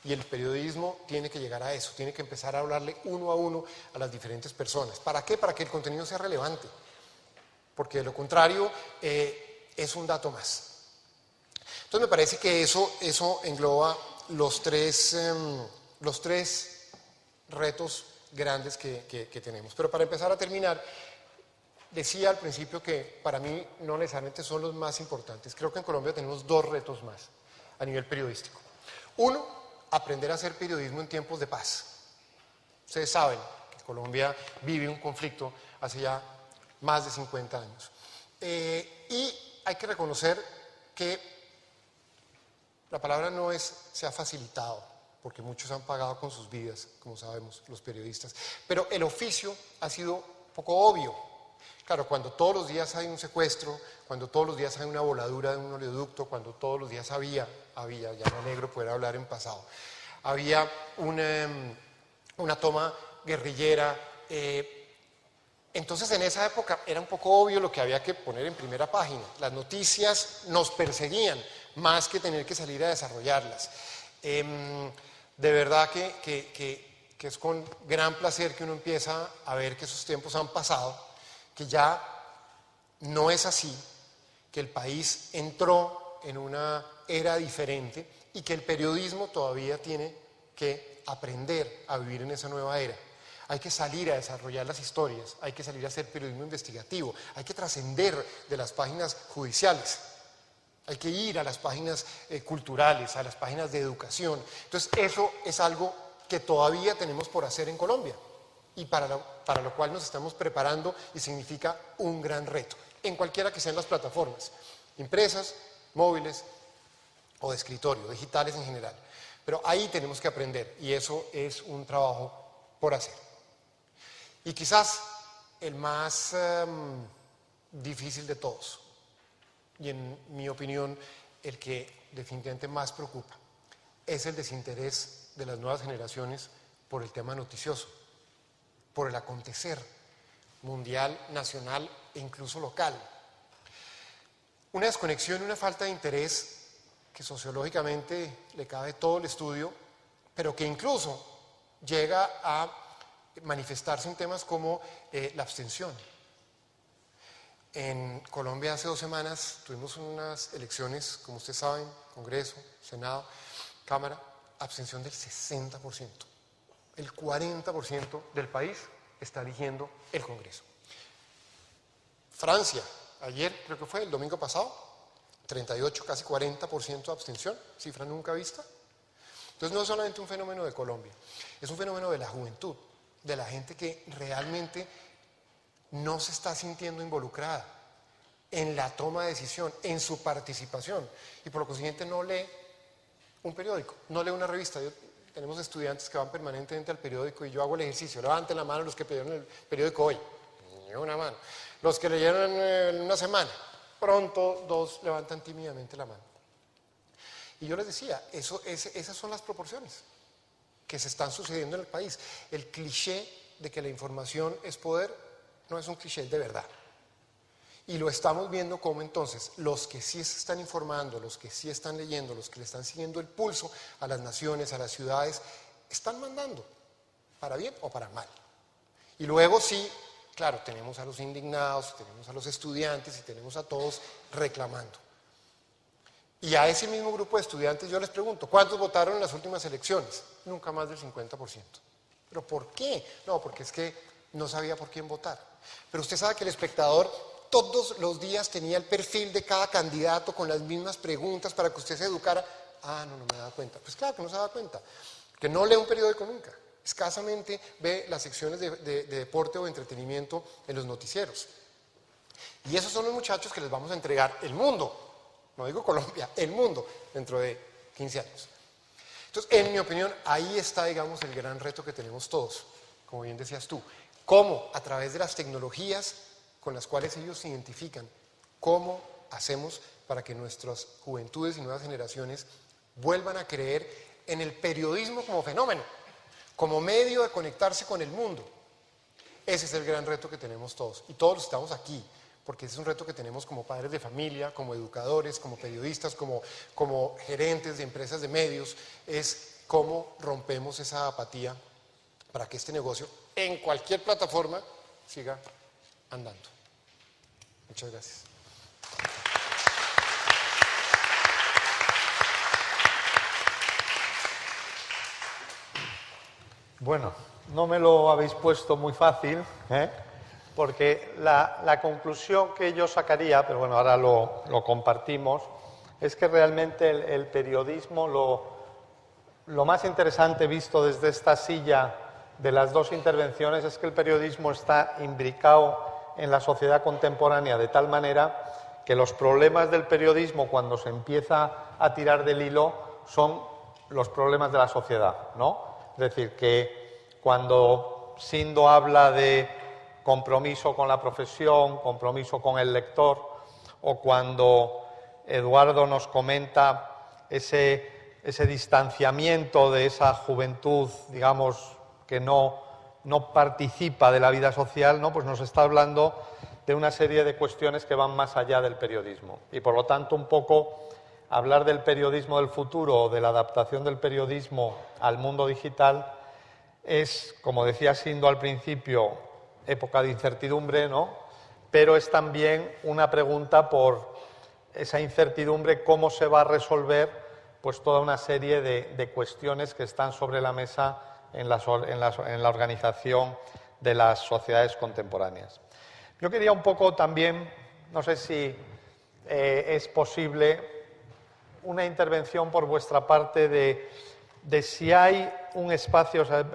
Y el periodismo tiene que llegar a eso, tiene que empezar a hablarle 1 a 1 a las diferentes personas. ¿Para qué? Para que el contenido sea relevante. Porque de lo contrario es un dato más. Entonces me parece que eso engloba los tres retos grandes que tenemos. Pero para empezar a terminar, decía al principio que para mí no necesariamente son los más importantes. Creo que en Colombia tenemos 2 retos más a nivel periodístico. Uno, aprender a hacer periodismo en tiempos de paz. Ustedes saben que Colombia vive un conflicto hace ya más de 50 años. Y hay que reconocer que la palabra no se ha facilitado, porque muchos han pagado con sus vidas, como sabemos, los periodistas. Pero el oficio ha sido un poco obvio. Claro, cuando todos los días hay un secuestro, cuando todos los días hay una voladura de un oleoducto, cuando todos los días había, ya no negro poder hablar en pasado, había una toma guerrillera. Entonces en esa época era un poco obvio lo que había que poner en primera página. Las noticias nos perseguían más que tener que salir a desarrollarlas. De verdad que es con gran placer que uno empieza a ver que esos tiempos han pasado, que ya no es así, que el país entró en una era diferente y que el periodismo todavía tiene que aprender a vivir en esa nueva era. Hay que salir a desarrollar las historias, hay que salir a hacer periodismo investigativo, hay que trascender de las páginas judiciales, hay que ir a las páginas culturales, a las páginas de educación. Entonces eso es algo que todavía tenemos por hacer en Colombia y para lo cual nos estamos preparando y significa un gran reto, en cualquiera que sean las plataformas, impresas, móviles o de escritorio, digitales en general. Pero ahí tenemos que aprender y eso es un trabajo por hacer. Y quizás el más difícil de todos, y en mi opinión el que definitivamente más preocupa, es el desinterés de las nuevas generaciones por el tema noticioso, por el acontecer mundial, nacional e incluso local. Una desconexión y una falta de interés que sociológicamente le cabe todo el estudio, pero que incluso llega a manifestarse en temas como la abstención. En Colombia hace 2 semanas tuvimos unas elecciones, como ustedes saben, Congreso, Senado, Cámara, abstención del 60%. El 40% del país está eligiendo el Congreso. Francia, ayer creo que fue, el domingo pasado, 38, casi 40% de abstención, cifra nunca vista. Entonces no es solamente un fenómeno de Colombia, es un fenómeno de la juventud, de la gente que realmente no se está sintiendo involucrada en la toma de decisión, en su participación, y por lo consiguiente no lee un periódico, no lee una revista. Tenemos estudiantes que van permanentemente al periódico y yo hago el ejercicio, levanten la mano los que pidieron el periódico hoy, ni una mano. Los que leyeron en una semana, pronto 2 levantan tímidamente la mano. Y yo les decía, esas son las proporciones que se están sucediendo en el país. El cliché de que la información es poder no es un cliché, es de verdad. Y lo estamos viendo como entonces los que sí se están informando, los que sí están leyendo, los que le están siguiendo el pulso a las naciones, a las ciudades, están mandando, para bien o para mal. Y luego sí, claro, tenemos a los indignados, tenemos a los estudiantes y tenemos a todos reclamando. Y a ese mismo grupo de estudiantes yo les pregunto, ¿cuántos votaron en las últimas elecciones? Nunca más del 50%. ¿Pero por qué? No, porque es que no sabía por quién votar. Pero usted sabe que el espectador todos los días tenía el perfil de cada candidato con las mismas preguntas para que usted se educara. Ah, no me daba cuenta. Pues claro que no se daba cuenta, que no lee un periódico nunca. Escasamente ve las secciones de deporte o entretenimiento en los noticieros. Y esos son los muchachos que les vamos a entregar el mundo. no digo Colombia, el mundo, dentro de 15 años. Entonces, en mi opinión, ahí está, digamos, el gran reto que tenemos todos, como bien decías tú. ¿Cómo? A través de las tecnologías con las cuales ellos se identifican, ¿cómo hacemos para que nuestras juventudes y nuevas generaciones vuelvan a creer en el periodismo como fenómeno, como medio de conectarse con el mundo? Ese es el gran reto que tenemos todos, y todos estamos aquí, porque ese es un reto que tenemos como padres de familia, como educadores, como periodistas, como gerentes de empresas de medios, es cómo rompemos esa apatía para que este negocio, en cualquier plataforma, siga andando. Muchas gracias. Bueno, no me lo habéis puesto muy fácil, porque la conclusión que yo sacaría, pero bueno, ahora lo compartimos, es que realmente el periodismo, lo más interesante visto desde esta silla de las dos intervenciones, es que el periodismo está imbricado en la sociedad contemporánea de tal manera que los problemas del periodismo, cuando se empieza a tirar del hilo, son los problemas de la sociedad, ¿no? Es decir, que cuando Sindo habla de compromiso con la profesión, compromiso con el lector, o cuando Eduardo nos comenta ese distanciamiento de esa juventud, digamos, que no participa de la vida social, ¿no? Pues nos está hablando de una serie de cuestiones que van más allá del periodismo. Y por lo tanto, un poco hablar del periodismo del futuro o de la adaptación del periodismo al mundo digital es, como decía Sindo al principio, época de incertidumbre, ¿no? Pero es también una pregunta por esa incertidumbre, cómo se va a resolver pues toda una serie de cuestiones que están sobre la mesa en la organización de las sociedades contemporáneas. Yo quería un poco también, no sé si es posible, una intervención por vuestra parte de si hay un espacio, o sea,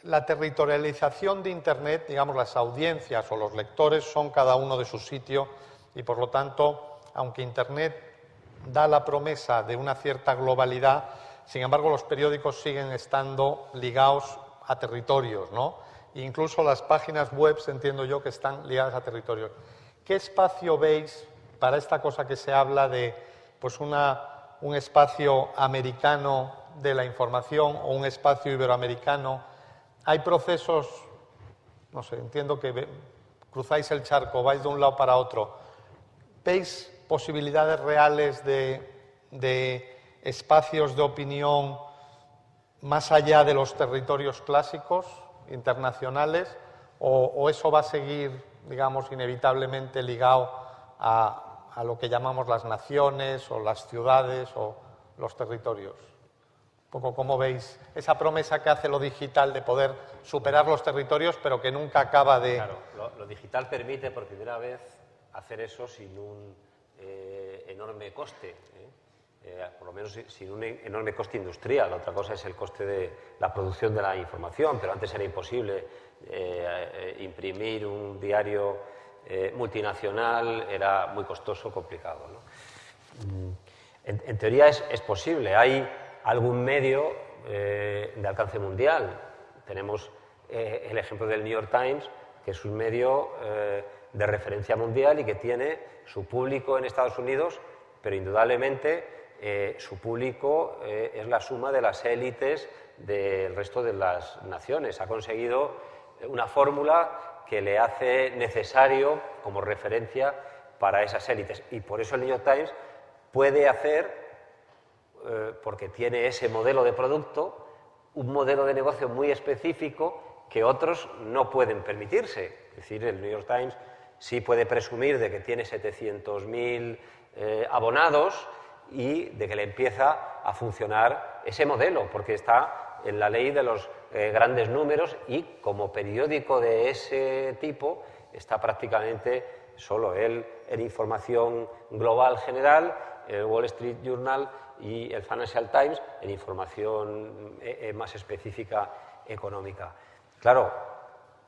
la territorialización de Internet, digamos, las audiencias o los lectores son cada uno de su sitio y, por lo tanto, aunque Internet da la promesa de una cierta globalidad, sin embargo, los periódicos siguen estando ligados a territorios, ¿no? E incluso las páginas web, entiendo yo, que están ligadas a territorios. ¿Qué espacio veis para esta cosa que se habla de pues un espacio americano de la información o un espacio iberoamericano? Hay procesos, no sé, entiendo que cruzáis el charco, vais de un lado para otro. ¿Veis posibilidades reales de espacios de opinión más allá de los territorios clásicos, internacionales, o eso va a seguir, digamos, inevitablemente ligado a lo que llamamos las naciones o las ciudades o los territorios? Un poco cómo veis esa promesa que hace lo digital de poder superar los territorios, pero que nunca acaba de... Claro, lo digital permite por primera vez hacer eso sin un enorme coste, por lo menos sin un enorme coste industrial. Otra cosa es el coste de la producción de la información, pero antes era imposible imprimir un diario multinacional, era muy costoso, complicado, ¿no? En teoría es posible. Hay algún medio de alcance mundial. Tenemos el ejemplo del New York Times, que es un medio de referencia mundial y que tiene su público en Estados Unidos, pero indudablemente su público es la suma de las élites del resto de las naciones. Ha conseguido una fórmula que le hace necesario como referencia para esas élites. Y por eso el New York Times puede hacer, porque tiene ese modelo de producto, un modelo de negocio muy específico que otros no pueden permitirse. Es decir, el New York Times sí puede presumir de que tiene 700.000 abonados y de que le empieza a funcionar ese modelo, porque está en la ley de los grandes números y como periódico de ese tipo está prácticamente solo él en información global general, el Wall Street Journal y el Financial Times en información más específica económica. Claro,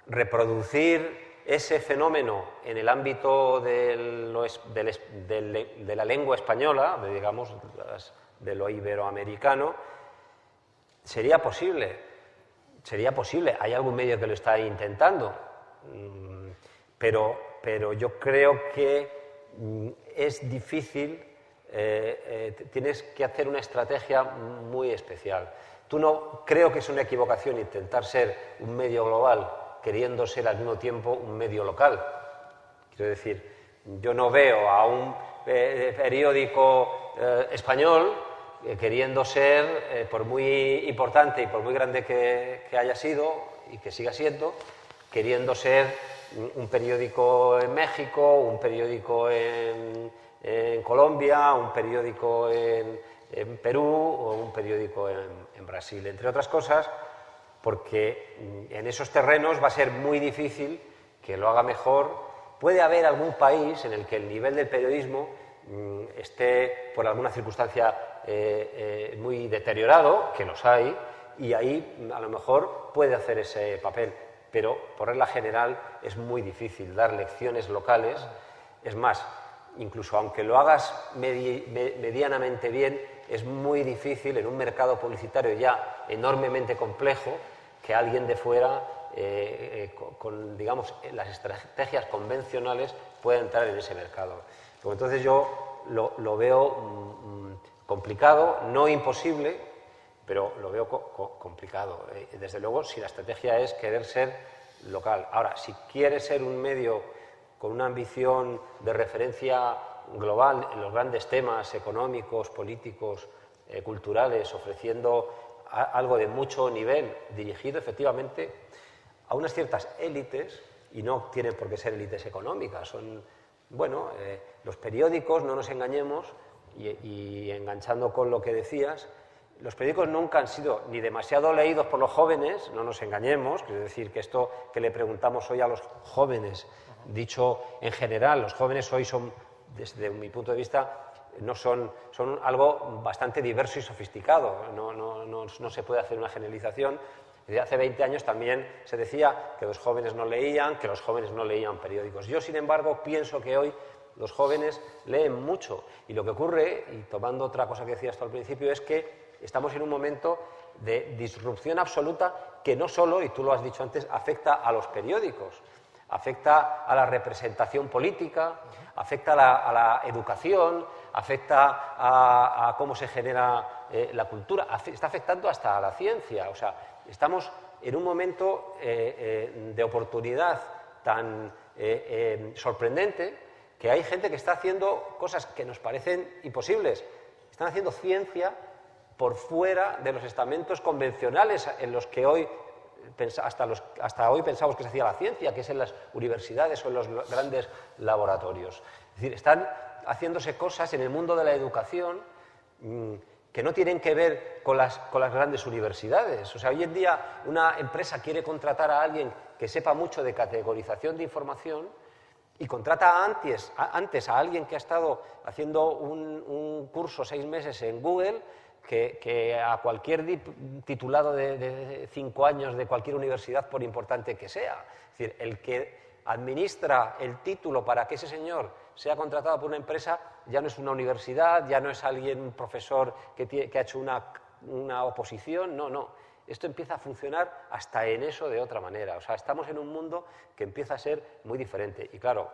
reproducir ese fenómeno en el ámbito de la lengua española, digamos, de lo iberoamericano, sería posible. Hay algún medio que lo está intentando, pero yo creo que es difícil, tienes que hacer una estrategia muy especial. Creo que es una equivocación intentar ser un medio global queriendo ser al mismo tiempo un medio local. Quiero decir, yo no veo a un periódico español queriendo ser, por muy importante y por muy grande que haya sido y que siga siendo, queriendo ser un periódico en México, un periódico en Colombia, un periódico en Perú o un periódico en Brasil, entre otras cosas, porque en esos terrenos va a ser muy difícil que lo haga mejor. Puede haber algún país en el que el nivel del periodismo esté por alguna circunstancia muy deteriorado, que los hay, y ahí a lo mejor puede hacer ese papel, pero por regla general es muy difícil dar lecciones locales. Es más, incluso aunque lo hagas medianamente bien, es muy difícil en un mercado publicitario ya enormemente complejo que alguien de fuera, con digamos, las estrategias convencionales, pueda entrar en ese mercado. Entonces yo lo veo complicado, no imposible, pero lo veo complicado. Desde luego, si la estrategia es querer ser local. Ahora, si quieres ser un medio con una ambición de referencia global en los grandes temas económicos, políticos, culturales, ofreciendo algo de mucho nivel, dirigido efectivamente a unas ciertas élites, y no tienen por qué ser élites económicas, son, bueno, los periódicos, no nos engañemos, y enganchando con lo que decías, los periódicos nunca han sido ni demasiado leídos por los jóvenes, no nos engañemos, quiero decir que esto que le preguntamos hoy a los jóvenes, dicho en general, los jóvenes hoy son, desde mi punto de vista, son algo bastante diverso y sofisticado, no se puede hacer una generalización. Desde hace 20 años también se decía que los jóvenes no leían, que los jóvenes no leían periódicos. Yo, sin embargo, pienso que hoy los jóvenes leen mucho, y lo que ocurre, y tomando otra cosa que decías tú al principio, es que estamos en un momento de disrupción absoluta que no solo, y tú lo has dicho antes, afecta a los periódicos, afecta a la representación política, afecta a la educación, afecta a cómo se genera la cultura, está afectando hasta a la ciencia. O sea, estamos en un momento de oportunidad tan sorprendente que hay gente que está haciendo cosas que nos parecen imposibles. Están haciendo ciencia por fuera de los estamentos convencionales en los que hoy hasta hoy pensamos que se hacía la ciencia, que es en las universidades o en los grandes laboratorios. Es decir, están haciéndose cosas en el mundo de la educación que no tienen que ver con las grandes universidades. O sea, hoy en día una empresa quiere contratar a alguien que sepa mucho de categorización de información y contrata antes a alguien que ha estado haciendo un curso 6 meses en Google que a cualquier titulado de 5 años de cualquier universidad, por importante que sea. Es decir, el que administra el título para que ese señor sea contratado por una empresa ya no es una universidad, ya no es un profesor que ha hecho una oposición, no. Esto empieza a funcionar hasta en eso de otra manera. O sea, estamos en un mundo que empieza a ser muy diferente. Y claro,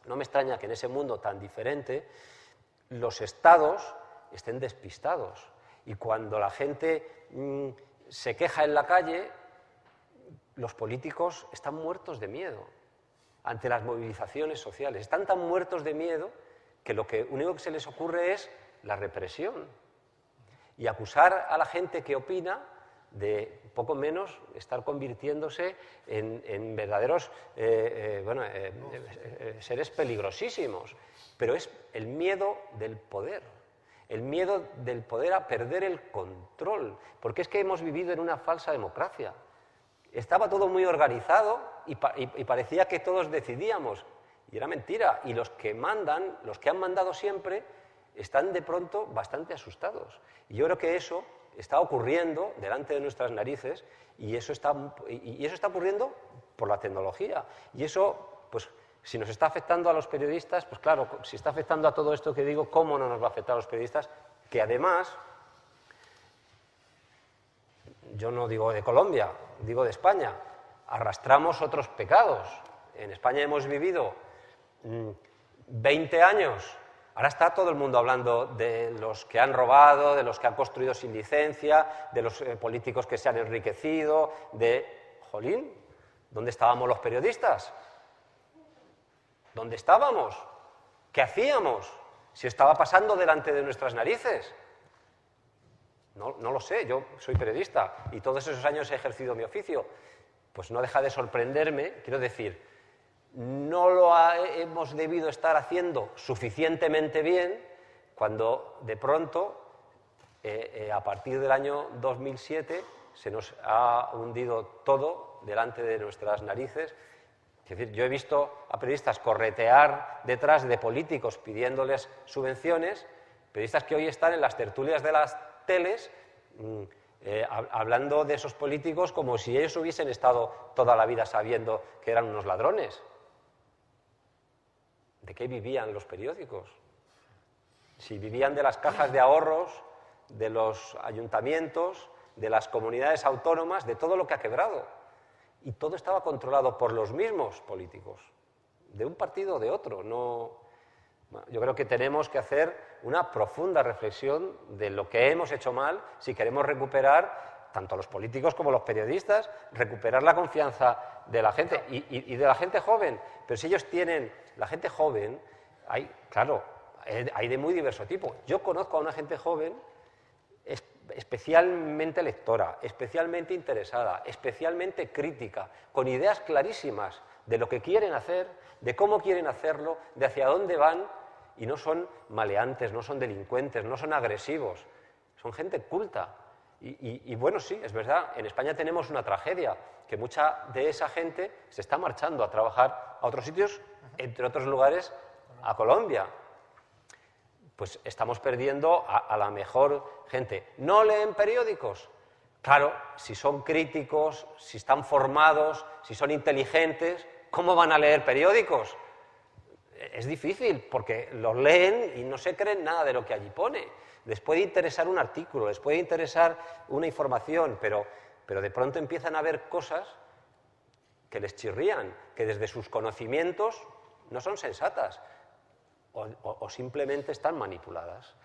no me extraña que en ese mundo tan diferente los estados estén despistados. Y cuando la gente se queja en la calle, los políticos están muertos de miedo ante las movilizaciones sociales. Están tan muertos de miedo que lo único que se les ocurre es la represión y acusar a la gente que opina de poco menos estar convirtiéndose en verdaderos seres peligrosísimos. Pero es el miedo del poder. El miedo del poder a perder el control, porque es que hemos vivido en una falsa democracia. Estaba todo muy organizado y parecía que todos decidíamos, y era mentira. Y los que han mandado siempre, están de pronto bastante asustados. Y yo creo que eso está ocurriendo delante de nuestras narices, y eso está ocurriendo por la tecnología. Y eso pues si nos está afectando a los periodistas, pues claro, si está afectando a todo esto que digo, ¿cómo no nos va a afectar a los periodistas? Que además, yo no digo de Colombia, digo de España, arrastramos otros pecados. En España hemos vivido 20 años, ahora está todo el mundo hablando de los que han robado, de los que han construido sin licencia, de los políticos que se han enriquecido, Jolín, ¿dónde estábamos los periodistas? ¿Dónde estábamos? ¿Qué hacíamos? Si estaba pasando delante de nuestras narices. No lo sé, yo soy periodista y todos esos años he ejercido mi oficio. Pues no deja de sorprenderme, quiero decir, no lo hemos debido estar haciendo suficientemente bien cuando de pronto, a partir del año 2007, se nos ha hundido todo delante de nuestras narices. Es decir, yo he visto a periodistas corretear detrás de políticos pidiéndoles subvenciones, periodistas que hoy están en las tertulias de las teles hablando de esos políticos como si ellos hubiesen estado toda la vida sabiendo que eran unos ladrones. ¿De qué vivían los periódicos? Si vivían de las cajas de ahorros, de los ayuntamientos, de las comunidades autónomas, de todo lo que ha quebrado. Y todo estaba controlado por los mismos políticos, de un partido o de otro. Yo creo que tenemos que hacer una profunda reflexión de lo que hemos hecho mal si queremos recuperar, tanto los políticos como los periodistas, recuperar la confianza de la gente y de la gente joven. Pero si ellos tienen, la gente joven, hay de muy diverso tipo. Yo conozco a una gente joven especialmente lectora, especialmente interesada, especialmente crítica, con ideas clarísimas de lo que quieren hacer, de cómo quieren hacerlo, de hacia dónde van, y no son maleantes, no son delincuentes, no son agresivos, son gente culta. Y bueno, sí, es verdad, en España tenemos una tragedia, que mucha de esa gente se está marchando a trabajar a otros sitios, entre otros lugares, a Colombia. Pues estamos perdiendo a la mejor gente. ¿No leen periódicos? Claro, si son críticos, si están formados, si son inteligentes, ¿cómo van a leer periódicos? Es difícil, porque los leen y no se creen nada de lo que allí pone. Les puede interesar un artículo, les puede interesar una información, pero de pronto empiezan a ver cosas que les chirrían, que desde sus conocimientos no son sensatas. O simplemente están manipuladas.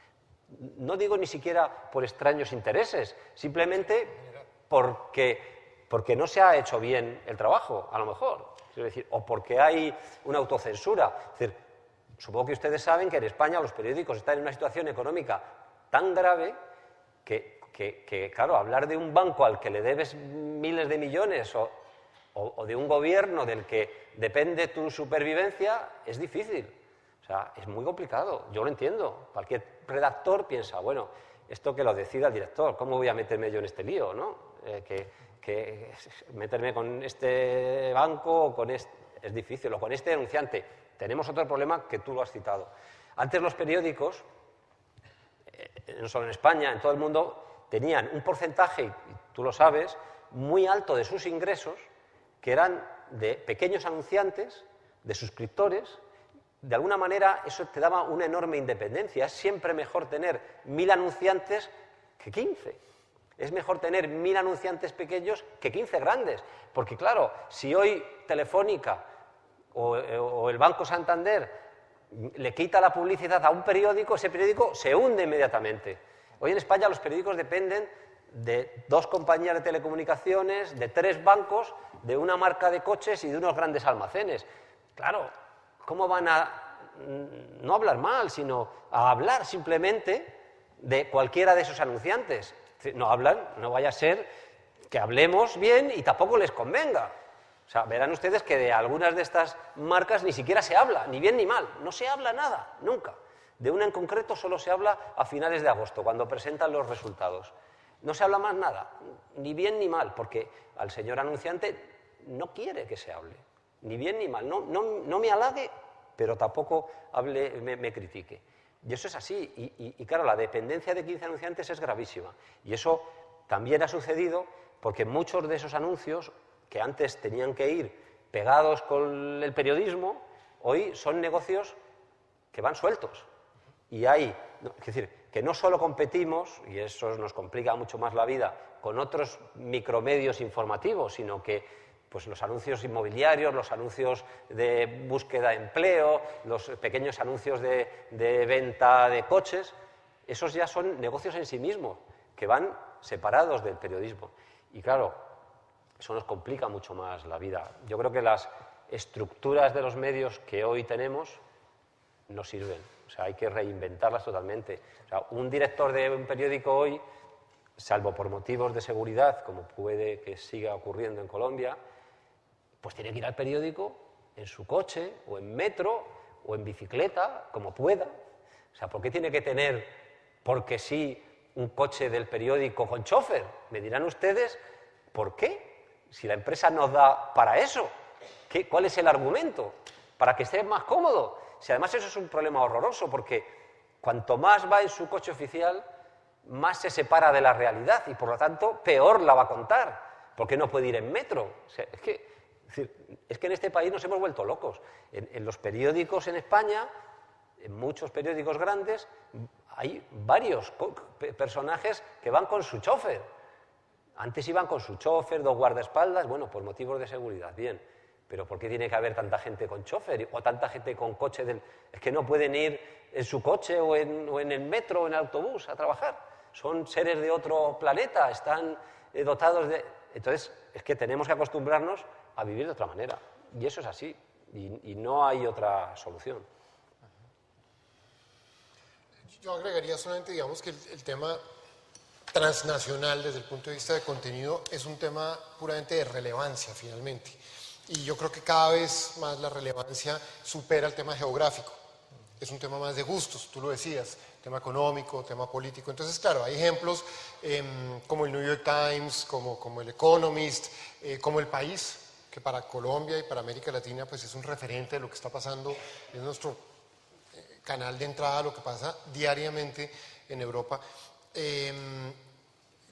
No digo ni siquiera por extraños intereses, simplemente porque no se ha hecho bien el trabajo, a lo mejor. Es decir, o porque hay una autocensura. Es decir, supongo que ustedes saben que en España los periódicos están en una situación económica tan grave que claro, hablar de un banco al que le debes miles de millones o de un gobierno del que depende tu supervivencia es difícil. O sea, es muy complicado, yo lo entiendo. Cualquier redactor piensa, bueno, esto que lo decida el director, ¿cómo voy a meterme yo en este lío, no? Que meterme con este banco o con este... Es difícil, o con este denunciante. Tenemos otro problema que tú lo has citado. Antes los periódicos, no solo en España, en todo el mundo, tenían un porcentaje, y tú lo sabes, muy alto de sus ingresos, que eran de pequeños anunciantes, de suscriptores. De alguna manera eso te daba una enorme independencia. Es siempre mejor tener 1000 anunciantes que 15. Es mejor tener 1000 anunciantes pequeños que 15 grandes. Porque claro, si hoy Telefónica o el Banco Santander le quita la publicidad a un periódico, ese periódico se hunde inmediatamente. Hoy en España los periódicos dependen de 2 compañías de telecomunicaciones, de 3 bancos, de una marca de coches y de unos grandes almacenes. Claro, ¿cómo van a no hablar mal, sino a hablar simplemente de cualquiera de esos anunciantes? No hablan, no vaya a ser que hablemos bien y tampoco les convenga. O sea, verán ustedes que de algunas de estas marcas ni siquiera se habla, ni bien ni mal. No se habla nada, nunca. De una en concreto solo se habla a finales de agosto, cuando presentan los resultados. No se habla más nada, ni bien ni mal, porque al señor anunciante no quiere que se hable. Ni bien ni mal. No me halague, pero tampoco me critique. Y eso es así. Y claro, la dependencia de 15 anunciantes es gravísima. Y eso también ha sucedido porque muchos de esos anuncios que antes tenían que ir pegados con el periodismo, hoy son negocios que van sueltos. Y es decir, que no solo competimos, y eso nos complica mucho más la vida, con otros micromedios informativos, sino que pues, los anuncios inmobiliarios, los anuncios de búsqueda de empleo, los pequeños anuncios de venta de coches, esos ya son negocios en sí mismos, que van separados del periodismo. Y claro, eso nos complica mucho más la vida. Yo creo que las estructuras de los medios que hoy tenemos no sirven. O sea, hay que reinventarlas totalmente. O sea, un director de un periódico hoy, salvo por motivos de seguridad, como puede que siga ocurriendo en Colombia, pues tiene que ir al periódico en su coche, o en metro, o en bicicleta, como pueda. O sea, ¿por qué tiene que tener, porque sí, un coche del periódico con chofer? Me dirán ustedes, ¿por qué? Si la empresa nos da para eso, ¿cuál es el argumento? Para que esté más cómodo. Si además eso es un problema horroroso, porque cuanto más va en su coche oficial, más se separa de la realidad y, por lo tanto, peor la va a contar, porque no puede ir en metro. O sea, es que en este país nos hemos vuelto locos. En los periódicos en España, en muchos periódicos grandes, hay varios personajes que van con su chofer. Antes iban con su chofer, 2 guardaespaldas, bueno, por motivos de seguridad, bien. Pero ¿por qué tiene que haber tanta gente con chofer o tanta gente con coche? Es que no pueden ir en su coche o en el metro o en el autobús a trabajar. Son seres de otro planeta, están dotados de... Entonces, es que tenemos que acostumbrarnos a vivir de otra manera. Y eso es así. Y no hay otra solución. Yo agregaría solamente, digamos, que el tema transnacional desde el punto de vista de contenido es un tema puramente de relevancia, finalmente. Y yo creo que cada vez más la relevancia supera el tema geográfico. Es un tema más de gustos, tú lo decías, tema económico, tema político. Entonces, claro, hay ejemplos como el New York Times, como el Economist, como El País, que para Colombia y para América Latina pues es un referente de lo que está pasando, es nuestro canal de entrada a lo que pasa diariamente en Europa.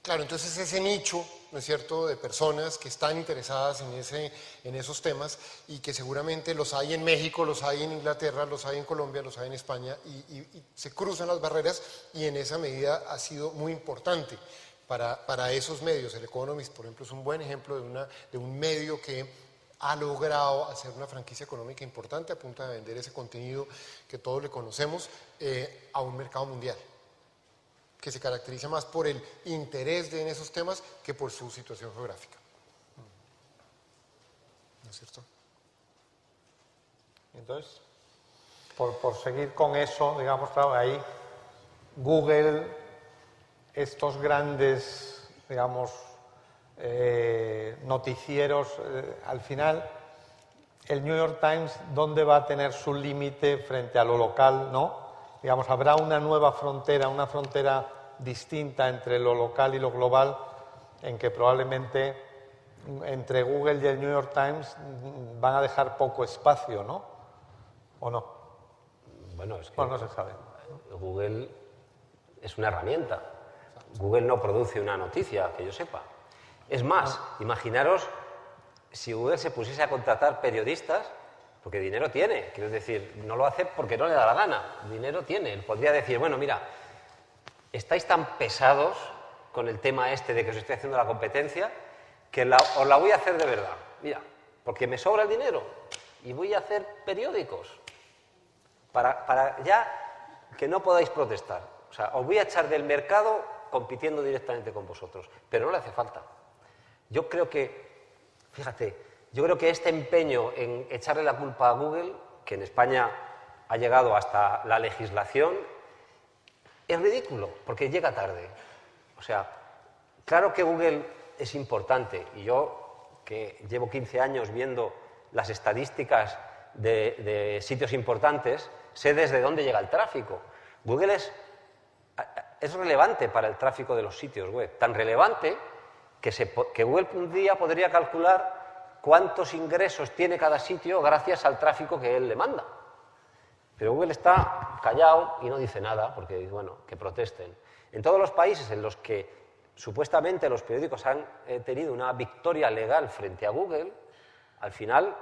Claro, entonces ese nicho, ¿no es cierto?, de personas que están interesadas en esos temas y que seguramente los hay en México, los hay en Inglaterra, los hay en Colombia, los hay en España y se cruzan las barreras y en esa medida ha sido muy importante para esos medios. El Economist, por ejemplo, es un buen ejemplo de un medio que ha logrado hacer una franquicia económica importante a punta de vender ese contenido que todos le conocemos a un mercado mundial, que se caracteriza más por el interés en esos temas que por su situación geográfica. ¿No es cierto? Entonces, por seguir con eso, digamos, claro, ahí Google, estos grandes, digamos, noticieros, al final, el New York Times, ¿dónde va a tener su límite frente a lo local, no? Digamos, habrá una nueva frontera, una frontera distinta entre lo local y lo global, en que probablemente entre Google y el New York Times van a dejar poco espacio, ¿no? ¿O no? Bueno, es que Bueno, no se sabe. Google es una herramienta. Google no produce una noticia, que yo sepa. Es más, imaginaros si Google se pusiese a contratar periodistas, porque dinero tiene, quiero decir, no lo hace porque no le da la gana, dinero tiene. Él podría decir, bueno, mira, estáis tan pesados con el tema este de que os estoy haciendo la competencia que os la voy a hacer de verdad. Mira, porque me sobra el dinero y voy a hacer periódicos para ya que no podáis protestar. O sea, os voy a echar del mercado compitiendo directamente con vosotros, pero no le hace falta. Yo creo que, fíjate, yo creo que este empeño en echarle la culpa a Google, que en España ha llegado hasta la legislación, es ridículo, porque llega tarde. O sea, claro que Google es importante, y yo, que llevo 15 años viendo las estadísticas de sitios importantes, sé desde dónde llega el tráfico. Google es relevante para el tráfico de los sitios web, tan relevante que Google un día podría calcular cuántos ingresos tiene cada sitio gracias al tráfico que él le manda. Pero Google está callado y no dice nada, porque, bueno, que protesten. En todos los países en los que supuestamente los periódicos han tenido una victoria legal frente a Google, al final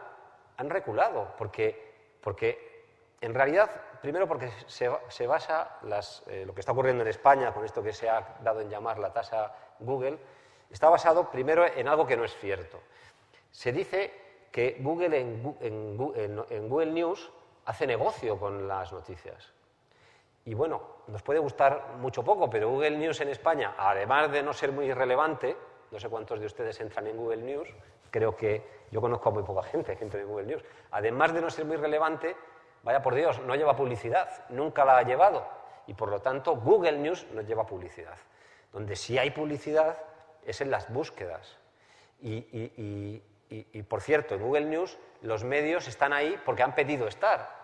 han reculado, porque en realidad, primero porque se basa, lo que está ocurriendo en España con esto que se ha dado en llamar la tasa Google, está basado primero en algo que no es cierto. Se dice que Google en Google News hace negocio con las noticias. Y bueno, nos puede gustar mucho o poco, pero Google News en España, además de no ser muy relevante, no sé cuántos de ustedes entran en Google News, creo que yo conozco a muy poca gente que entra en Google News, además de no ser muy relevante, vaya por Dios, no lleva publicidad, nunca la ha llevado, y por lo tanto Google News no lleva publicidad. Donde sí hay publicidad es en las búsquedas. Y por cierto, en Google News los medios están ahí porque han pedido estar.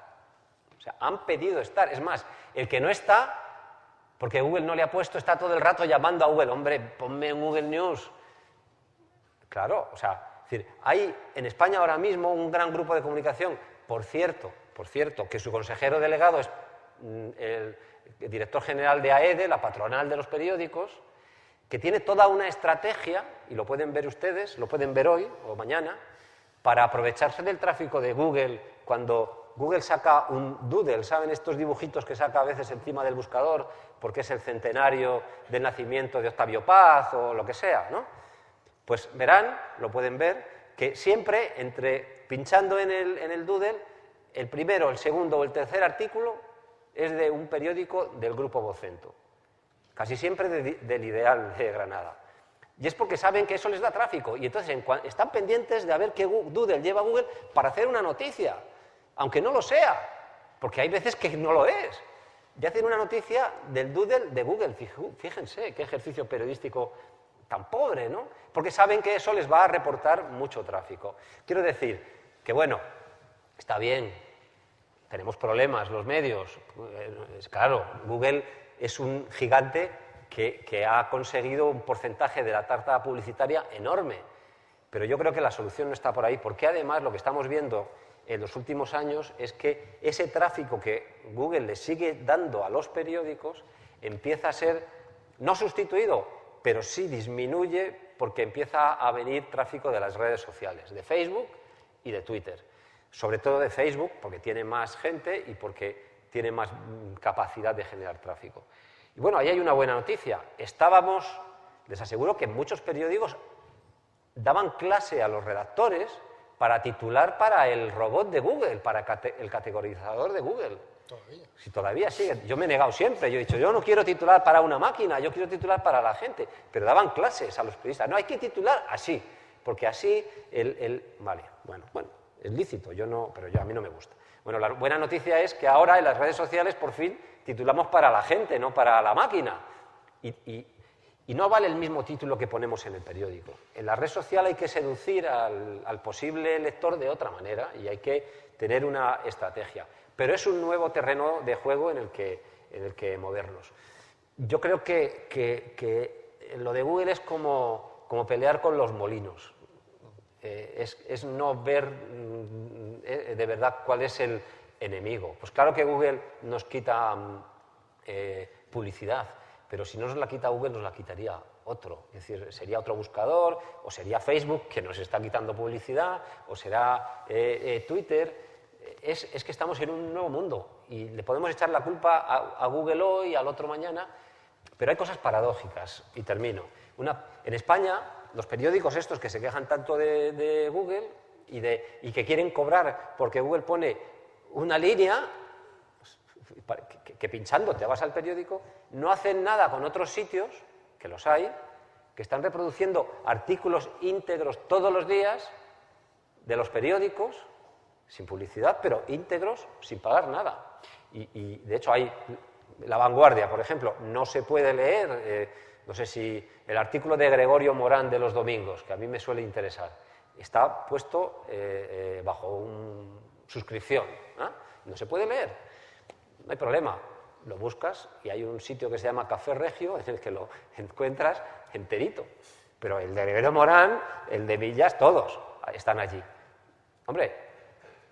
O sea, han pedido estar. Es más, el que no está, porque Google no le ha puesto, está todo el rato llamando a Google. Hombre, ponme en Google News. Claro, o sea, es decir, hay en España ahora mismo un gran grupo de comunicación, por cierto, que su consejero delegado es el director general de AEDE, la patronal de los periódicos, que tiene toda una estrategia, y lo pueden ver ustedes, lo pueden ver hoy o mañana, para aprovecharse del tráfico de Google cuando Google saca un doodle, ¿saben? Estos dibujitos que saca a veces encima del buscador porque es el centenario del nacimiento de Octavio Paz o lo que sea, ¿no? Pues verán, lo pueden ver, que siempre pinchando en el doodle, el primero, el segundo o el tercer artículo es de un periódico del Grupo Vocento, casi siempre del Ideal de Granada. Y es porque saben que eso les da tráfico y entonces están pendientes de a ver qué doodle lleva Google para hacer una noticia, aunque no lo sea, porque hay veces que no lo es. Y hacen una noticia del doodle de Google, fíjense qué ejercicio periodístico tan pobre, ¿no? Porque saben que eso les va a reportar mucho tráfico. Quiero decir que, bueno, está bien, tenemos problemas los medios, claro, Google es un gigante que ha conseguido un porcentaje de la tarta publicitaria enorme, pero yo creo que la solución no está por ahí, porque además lo que estamos viendo en los últimos años es que ese tráfico que Google le sigue dando a los periódicos empieza a ser no sustituido, pero sí disminuye porque empieza a venir tráfico de las redes sociales, de Facebook y de Twitter. Sobre todo de Facebook, porque tiene más gente y porque tiene más capacidad de generar tráfico. Y bueno, ahí hay una buena noticia. Les aseguro que muchos periódicos daban clase a los redactores para titular para el robot de Google, para el categorizador de Google. Todavía. Si todavía sigue. Yo me he negado siempre. Yo he dicho, yo no quiero titular para una máquina, yo quiero titular para la gente. Pero daban clases a los periodistas. No, hay que titular así, porque así Vale, bueno, es lícito, pero a mí no me gusta. Bueno, la buena noticia es que ahora en las redes sociales por fin titulamos para la gente, no para la máquina. Y no vale el mismo título que ponemos en el periódico. En la red social hay que seducir al posible lector de otra manera y hay que tener una estrategia. Pero es un nuevo terreno de juego en el que movernos. Yo creo que lo de Google es como pelear con los molinos. Es no ver de verdad cuál es el enemigo. Pues claro que Google nos quita publicidad, pero si no nos la quita Google, nos la quitaría otro. Es decir, sería otro buscador, o sería Facebook, que nos está quitando publicidad, o será Twitter. Es que estamos en un nuevo mundo y le podemos echar la culpa a Google hoy, al otro mañana, pero hay cosas paradójicas, y termino. En España, los periódicos estos que se quejan tanto de Google y que quieren cobrar porque Google pone una línea, que pinchando te vas al periódico, no hacen nada con otros sitios, que los hay, que están reproduciendo artículos íntegros todos los días de los periódicos, sin publicidad, pero íntegros, sin pagar nada. Y de hecho hay La Vanguardia, por ejemplo, no se puede leer, no sé si el artículo de Gregorio Morán de los domingos, que a mí me suele interesar, está puesto bajo suscripción, ¿eh? No se puede leer, no hay problema, lo buscas y hay un sitio que se llama Café Regio en el que lo encuentras enterito, pero el de Gregorio Morán, el de Millas, todos están allí. Hombre,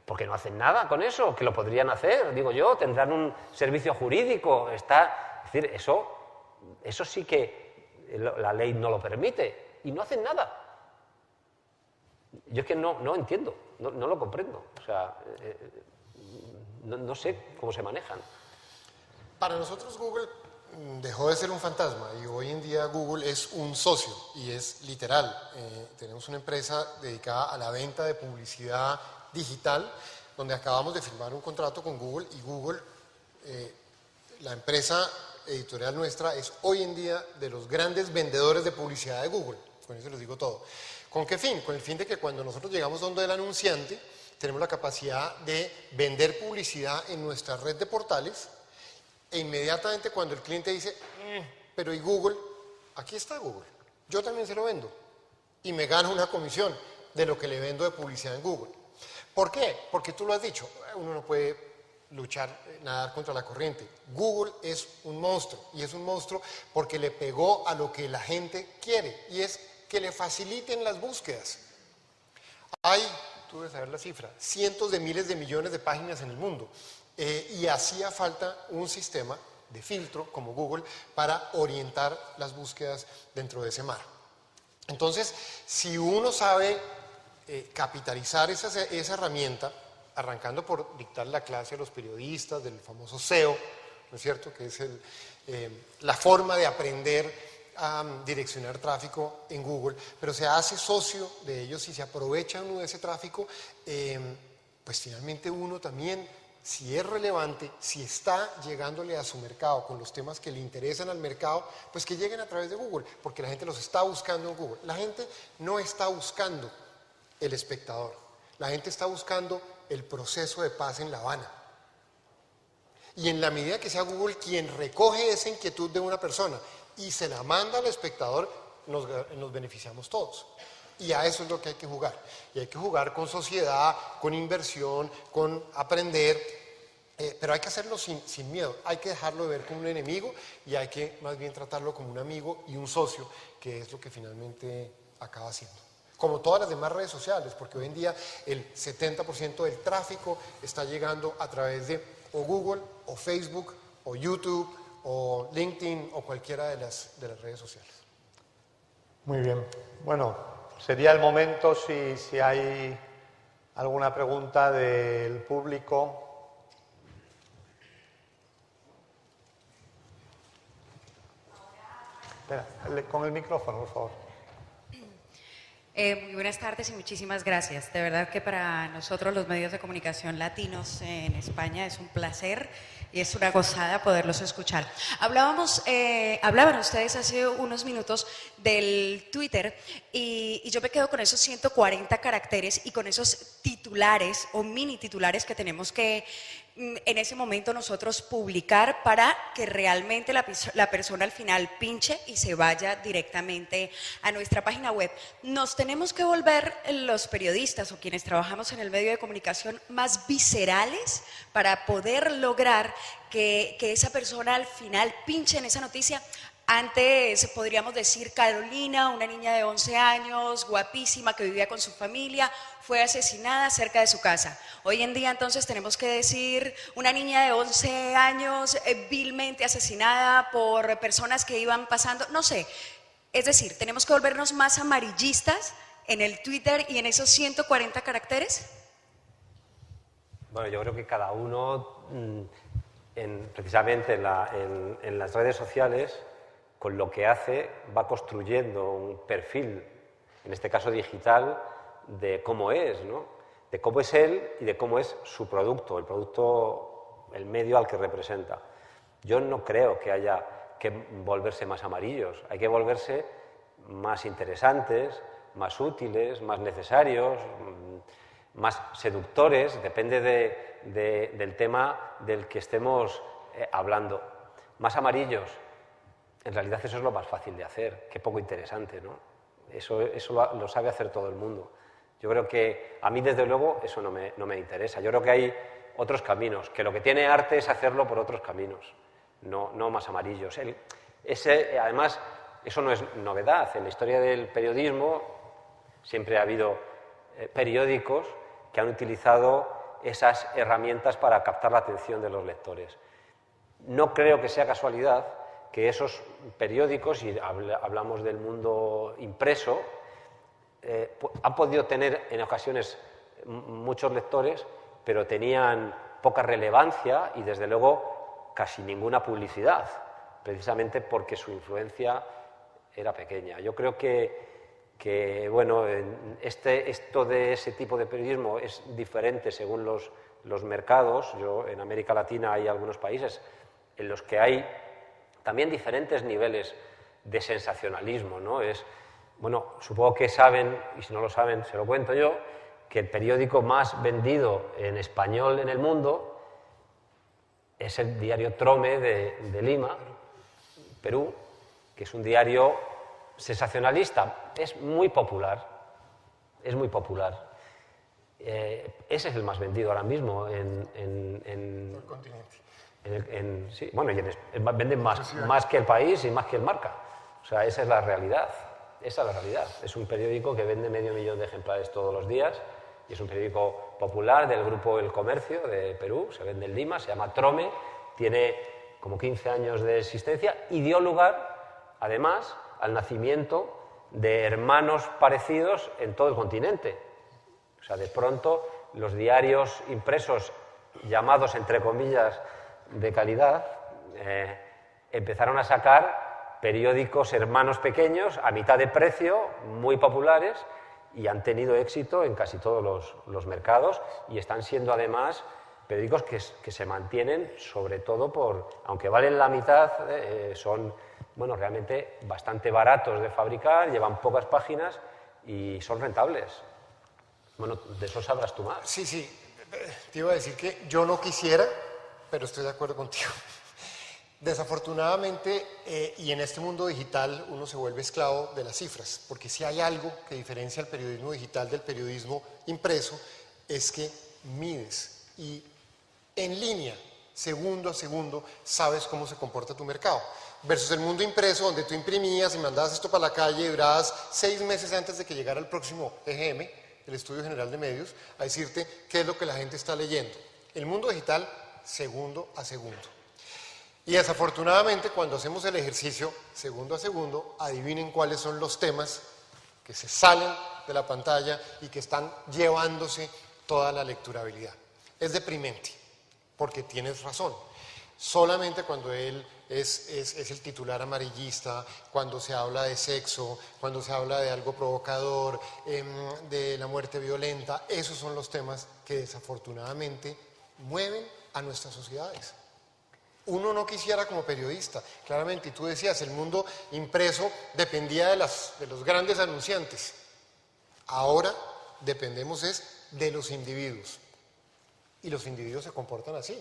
¿por qué no hacen nada con eso? Que lo podrían hacer, digo yo, tendrán un servicio jurídico, es decir, eso sí que la ley no lo permite, y no hacen nada. Yo es que no entiendo, no lo comprendo. O sea, no sé cómo se manejan. Para nosotros Google dejó de ser un fantasma y hoy en día Google es un socio y es literal. Tenemos una empresa dedicada a la venta de publicidad digital donde acabamos de firmar un contrato con Google y Google, la empresa editorial nuestra, es hoy en día de los grandes vendedores de publicidad de Google. Con eso les digo todo. ¿Con qué fin? Con el fin de que cuando nosotros llegamos donde el anunciante tenemos la capacidad de vender publicidad en nuestra red de portales e inmediatamente cuando el cliente dice, pero ¿y Google? Aquí está Google. Yo también se lo vendo y me gano una comisión de lo que le vendo de publicidad en Google. ¿Por qué? Porque tú lo has dicho, uno no puede luchar, nadar contra la corriente. Google es un monstruo y es un monstruo porque le pegó a lo que la gente quiere y es que le faciliten las búsquedas. Hay, tú debes saber la cifra, cientos de miles de millones de páginas en el mundo y hacía falta un sistema de filtro como Google para orientar las búsquedas dentro de ese mar. Entonces, si uno sabe capitalizar esa herramienta, arrancando por dictar la clase a los periodistas del famoso SEO, ¿no es cierto?, que es la forma de aprender a direccionar tráfico en Google, pero se hace socio de ellos y se aprovecha uno de ese tráfico, pues finalmente uno también, si es relevante, si está llegándole a su mercado con los temas que le interesan al mercado, pues que lleguen a través de Google, porque la gente los está buscando en Google. La gente no está buscando el espectador, la gente está buscando el proceso de paz en La Habana. Y en la medida que sea Google quien recoge esa inquietud de una persona y se la manda al espectador, nos beneficiamos todos. Y a eso es lo que hay que jugar. Y hay que jugar con sociedad, con inversión, con aprender, pero hay que hacerlo sin miedo. Hay que dejarlo de ver como un enemigo y hay que más bien tratarlo como un amigo y un socio, que es lo que finalmente acaba siendo. Como todas las demás redes sociales, porque hoy en día el 70% del tráfico está llegando a través de o Google, o Facebook, o YouTube, o LinkedIn, o cualquiera de las redes sociales. Muy bien. Bueno, sería el momento si hay alguna pregunta del público. Espera, con el micrófono, por favor. Muy buenas tardes y muchísimas gracias. De verdad que para nosotros los medios de comunicación latinos en España es un placer y es una gozada poderlos escuchar. Hablaban ustedes hace unos minutos del Twitter y yo me quedo con esos 140 caracteres y con esos titulares o mini titulares que tenemos que en ese momento nosotros publicar para que realmente la persona al final pinche y se vaya directamente a nuestra página web. Nos tenemos que volver los periodistas o quienes trabajamos en el medio de comunicación más viscerales para poder lograr que esa persona al final pinche en esa noticia. Antes podríamos decir Carolina, una niña de 11 años, guapísima, que vivía con su familia, fue asesinada cerca de su casa. Hoy en día entonces tenemos que decir una niña de 11 años vilmente asesinada por personas que iban pasando, no sé. Es decir, tenemos que volvernos más amarillistas en el Twitter y en esos 140 caracteres. Bueno, yo creo que cada uno, precisamente en las redes sociales, con lo que hace, va construyendo un perfil, en este caso digital, de cómo es, ¿no? De cómo es él y de cómo es su producto, el medio al que representa. Yo no creo que haya que volverse más amarillos, hay que volverse más interesantes, más útiles, más necesarios, más seductores, depende del tema del que estemos hablando. Más amarillos. En realidad eso es lo más fácil de hacer, qué poco interesante, ¿no? Eso lo sabe hacer todo el mundo. Yo creo que a mí, desde luego, eso no me interesa. Yo creo que hay otros caminos, que lo que tiene arte es hacerlo por otros caminos, no más amarillos. Además, eso no es novedad. En la historia del periodismo siempre ha habido periódicos que han utilizado esas herramientas para captar la atención de los lectores. No creo que sea casualidad que esos periódicos, y hablamos del mundo impreso, han podido tener en ocasiones muchos lectores, pero tenían poca relevancia y desde luego casi ninguna publicidad, precisamente porque su influencia era pequeña. Yo creo que bueno, esto de ese tipo de periodismo es diferente según los mercados. En América Latina hay algunos países en los que hay también diferentes niveles de sensacionalismo, ¿no? Bueno, supongo que saben, y si no lo saben se lo cuento yo, que el periódico más vendido en español en el mundo es el diario Trome de Lima, Perú, que es un diario sensacionalista. Es muy popular, es muy popular. Ese es el más vendido ahora mismo en el continente. Sí, bueno, venden más que el País y más que el Marca. O sea, esa es la realidad. Esa es la realidad. Es un periódico que vende 500.000 de ejemplares todos los días y es un periódico popular del grupo El Comercio de Perú, se vende en Lima, se llama Trome, tiene como 15 años de existencia y dio lugar, además, al nacimiento de hermanos parecidos en todo el continente. O sea, de pronto los diarios impresos, llamados entre comillas de calidad, empezaron a sacar periódicos hermanos pequeños a mitad de precio, muy populares, y han tenido éxito en casi todos los mercados y están siendo además periódicos que se mantienen sobre todo aunque valen la mitad, son bueno, realmente bastante baratos de fabricar, llevan pocas páginas y son rentables. Bueno, de eso sabrás tú más. Sí, te iba a decir que yo no quisiera, pero estoy de acuerdo contigo. Desafortunadamente, y en este mundo digital uno se vuelve esclavo de las cifras, porque si hay algo que diferencia el periodismo digital del periodismo impreso, es que mides y en línea, segundo a segundo, sabes cómo se comporta tu mercado. Versus el mundo impreso, donde tú imprimías y mandabas esto para la calle y durabas 6 meses antes de que llegara el próximo EGM, el Estudio General de Medios, a decirte qué es lo que la gente está leyendo. El mundo digital, segundo a segundo. Y desafortunadamente, cuando hacemos el ejercicio segundo a segundo, adivinen cuáles son los temas que se salen de la pantalla y que están llevándose toda la lecturabilidad. Es deprimente, porque tienes razón. Solamente cuando él es el titular amarillista, cuando se habla de sexo, cuando se habla de algo provocador, de la muerte violenta, esos son los temas que desafortunadamente mueven a nuestras sociedades. Uno no quisiera como periodista, claramente, y tú decías, el mundo impreso dependía de los grandes anunciantes. Ahora dependemos de los individuos, y los individuos se comportan así.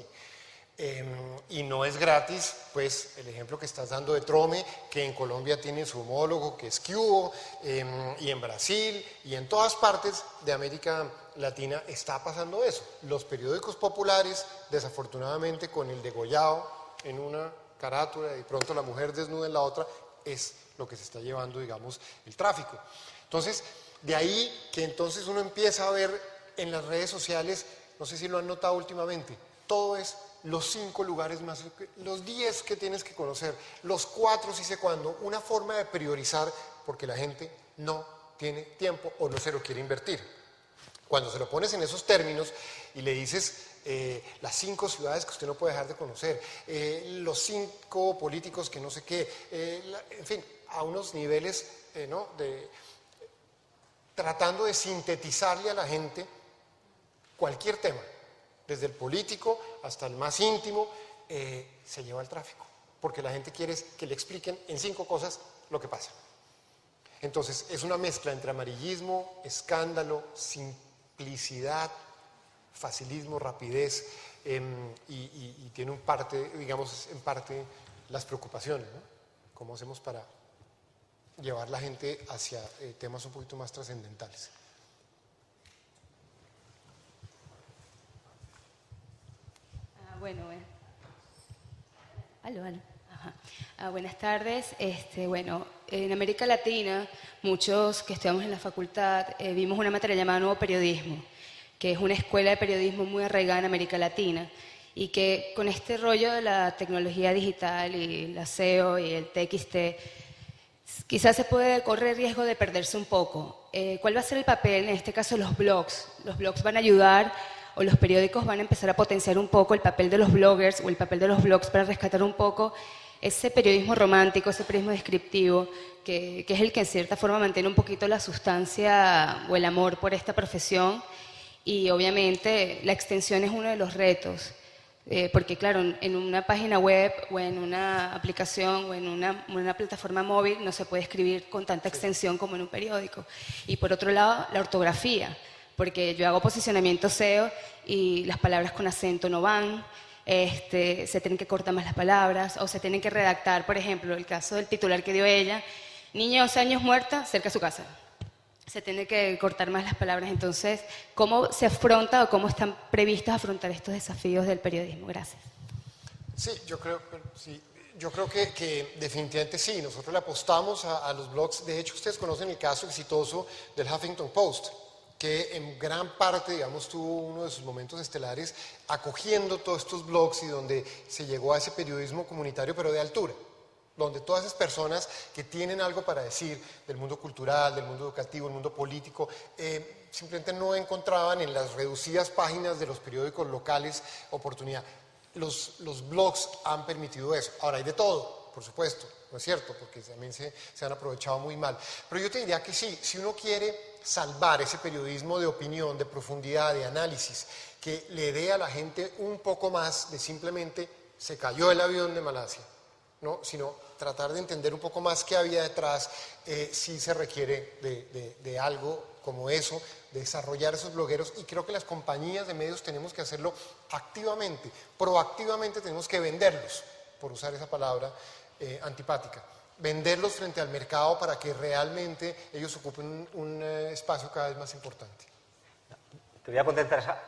Y no es gratis, pues, el ejemplo que estás dando de Trome, que en Colombia tiene su homólogo, que es Cubo, y en Brasil, y en todas partes de América Latina está pasando eso. Los periódicos populares, desafortunadamente, con el degollado en una carátula y pronto la mujer desnuda en la otra, es lo que se está llevando, digamos, el tráfico. Entonces, de ahí que entonces uno empieza a ver en las redes sociales, no sé si lo han notado últimamente, todo es los 5 lugares más, los 10 que tienes que conocer, los 4 si sé cuándo, una forma de priorizar porque la gente no tiene tiempo o no se lo quiere invertir. Cuando se lo pones en esos términos y le dices las 5 ciudades que usted no puede dejar de conocer, los 5 políticos que no sé qué, en fin, a unos niveles, ¿no? Tratando de sintetizarle a la gente cualquier tema, desde el político hasta el más íntimo, se lleva el tráfico, porque la gente quiere que le expliquen en 5 cosas lo que pasa. Entonces, es una mezcla entre amarillismo, escándalo, simplicidad, facilismo, rapidez, y tiene un parte, digamos, en parte las preocupaciones, ¿no? ¿Cómo hacemos para llevar la gente hacia temas un poquito más trascendentales? Buenas tardes. Bueno, en América Latina, muchos que estudiamos en la facultad vimos una materia llamada Nuevo Periodismo, que es una escuela de periodismo muy arraigada en América Latina y que con este rollo de la tecnología digital y la SEO y el TXT quizás se puede correr riesgo de perderse un poco. ¿Cuál va a ser el papel, en este caso, de los blogs? ¿Los blogs van a ayudar o los periódicos van a empezar a potenciar un poco el papel de los bloggers o el papel de los blogs para rescatar un poco ese periodismo romántico, ese periodismo descriptivo, que es el que en cierta forma mantiene un poquito la sustancia o el amor por esta profesión? Y obviamente la extensión es uno de los retos, porque claro, en una página web o en una aplicación o en una plataforma móvil no se puede escribir con tanta extensión como en un periódico. Y por otro lado, la ortografía, porque yo hago posicionamiento SEO y las palabras con acento no van, se tienen que cortar más las palabras o se tienen que redactar, por ejemplo, el caso del titular que dio ella, niña de 11 años muerta cerca de su casa. Se tiene que cortar más las palabras. Entonces, ¿cómo se afronta o cómo están previstos afrontar estos desafíos del periodismo? Gracias. Sí, yo creo que definitivamente sí. Nosotros le apostamos a los blogs. De hecho, ustedes conocen el caso exitoso del Huffington Post, que en gran parte, digamos, tuvo uno de sus momentos estelares acogiendo todos estos blogs y donde se llegó a ese periodismo comunitario, pero de altura, donde todas esas personas que tienen algo para decir del mundo cultural, del mundo educativo, del mundo político, simplemente no encontraban en las reducidas páginas de los periódicos locales oportunidad. Los blogs han permitido eso. Ahora hay de todo, por supuesto, ¿no es cierto? Porque también se han aprovechado muy mal. Pero yo te diría que sí, si uno quiere salvar ese periodismo de opinión, de profundidad, de análisis, que le dé a la gente un poco más de simplemente se cayó el avión de Malasia, ¿no? Sino tratar de entender un poco más qué había detrás, sí se requiere de algo como eso, de desarrollar esos blogueros, y creo que las compañías de medios tenemos que hacerlo activamente, proactivamente tenemos que venderlos, por usar esa palabra antipática, venderlos frente al mercado para que realmente ellos ocupen un espacio cada vez más importante. Te voy a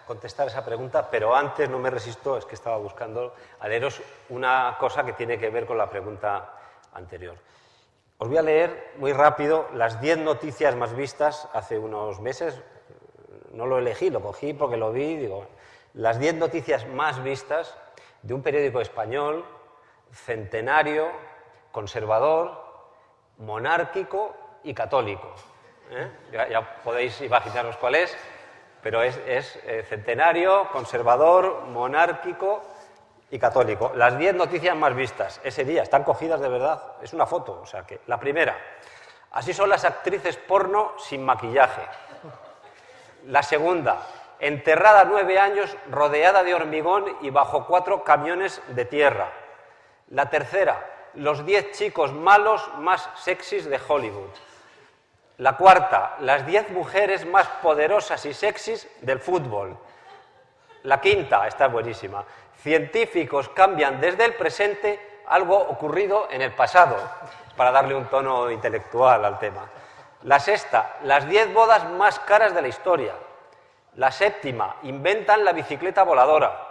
contestar esa pregunta, pero antes no me resisto, es que estaba buscando, a leeros una cosa que tiene que ver con la pregunta anterior. Os voy a leer muy rápido las 10 noticias más vistas hace unos meses. No lo elegí, lo cogí porque lo vi, digo, las 10 noticias más vistas de un periódico español, centenario, conservador, monárquico y católico. Ya podéis imaginaros cuál es. Pero es centenario, conservador, monárquico y católico. Las 10 noticias más vistas ese día, están cogidas de verdad, es una foto. O sea que, la primera, así son las actrices porno sin maquillaje. La segunda, enterrada 9 años, rodeada de hormigón y bajo 4 camiones de tierra. La tercera, los 10 chicos malos más sexys de Hollywood. La cuarta, las 10 mujeres más poderosas y sexys del fútbol. La quinta, esta es buenísima, científicos cambian desde el presente algo ocurrido en el pasado, para darle un tono intelectual al tema. La sexta, las 10 bodas más caras de la historia. La séptima, inventan la bicicleta voladora.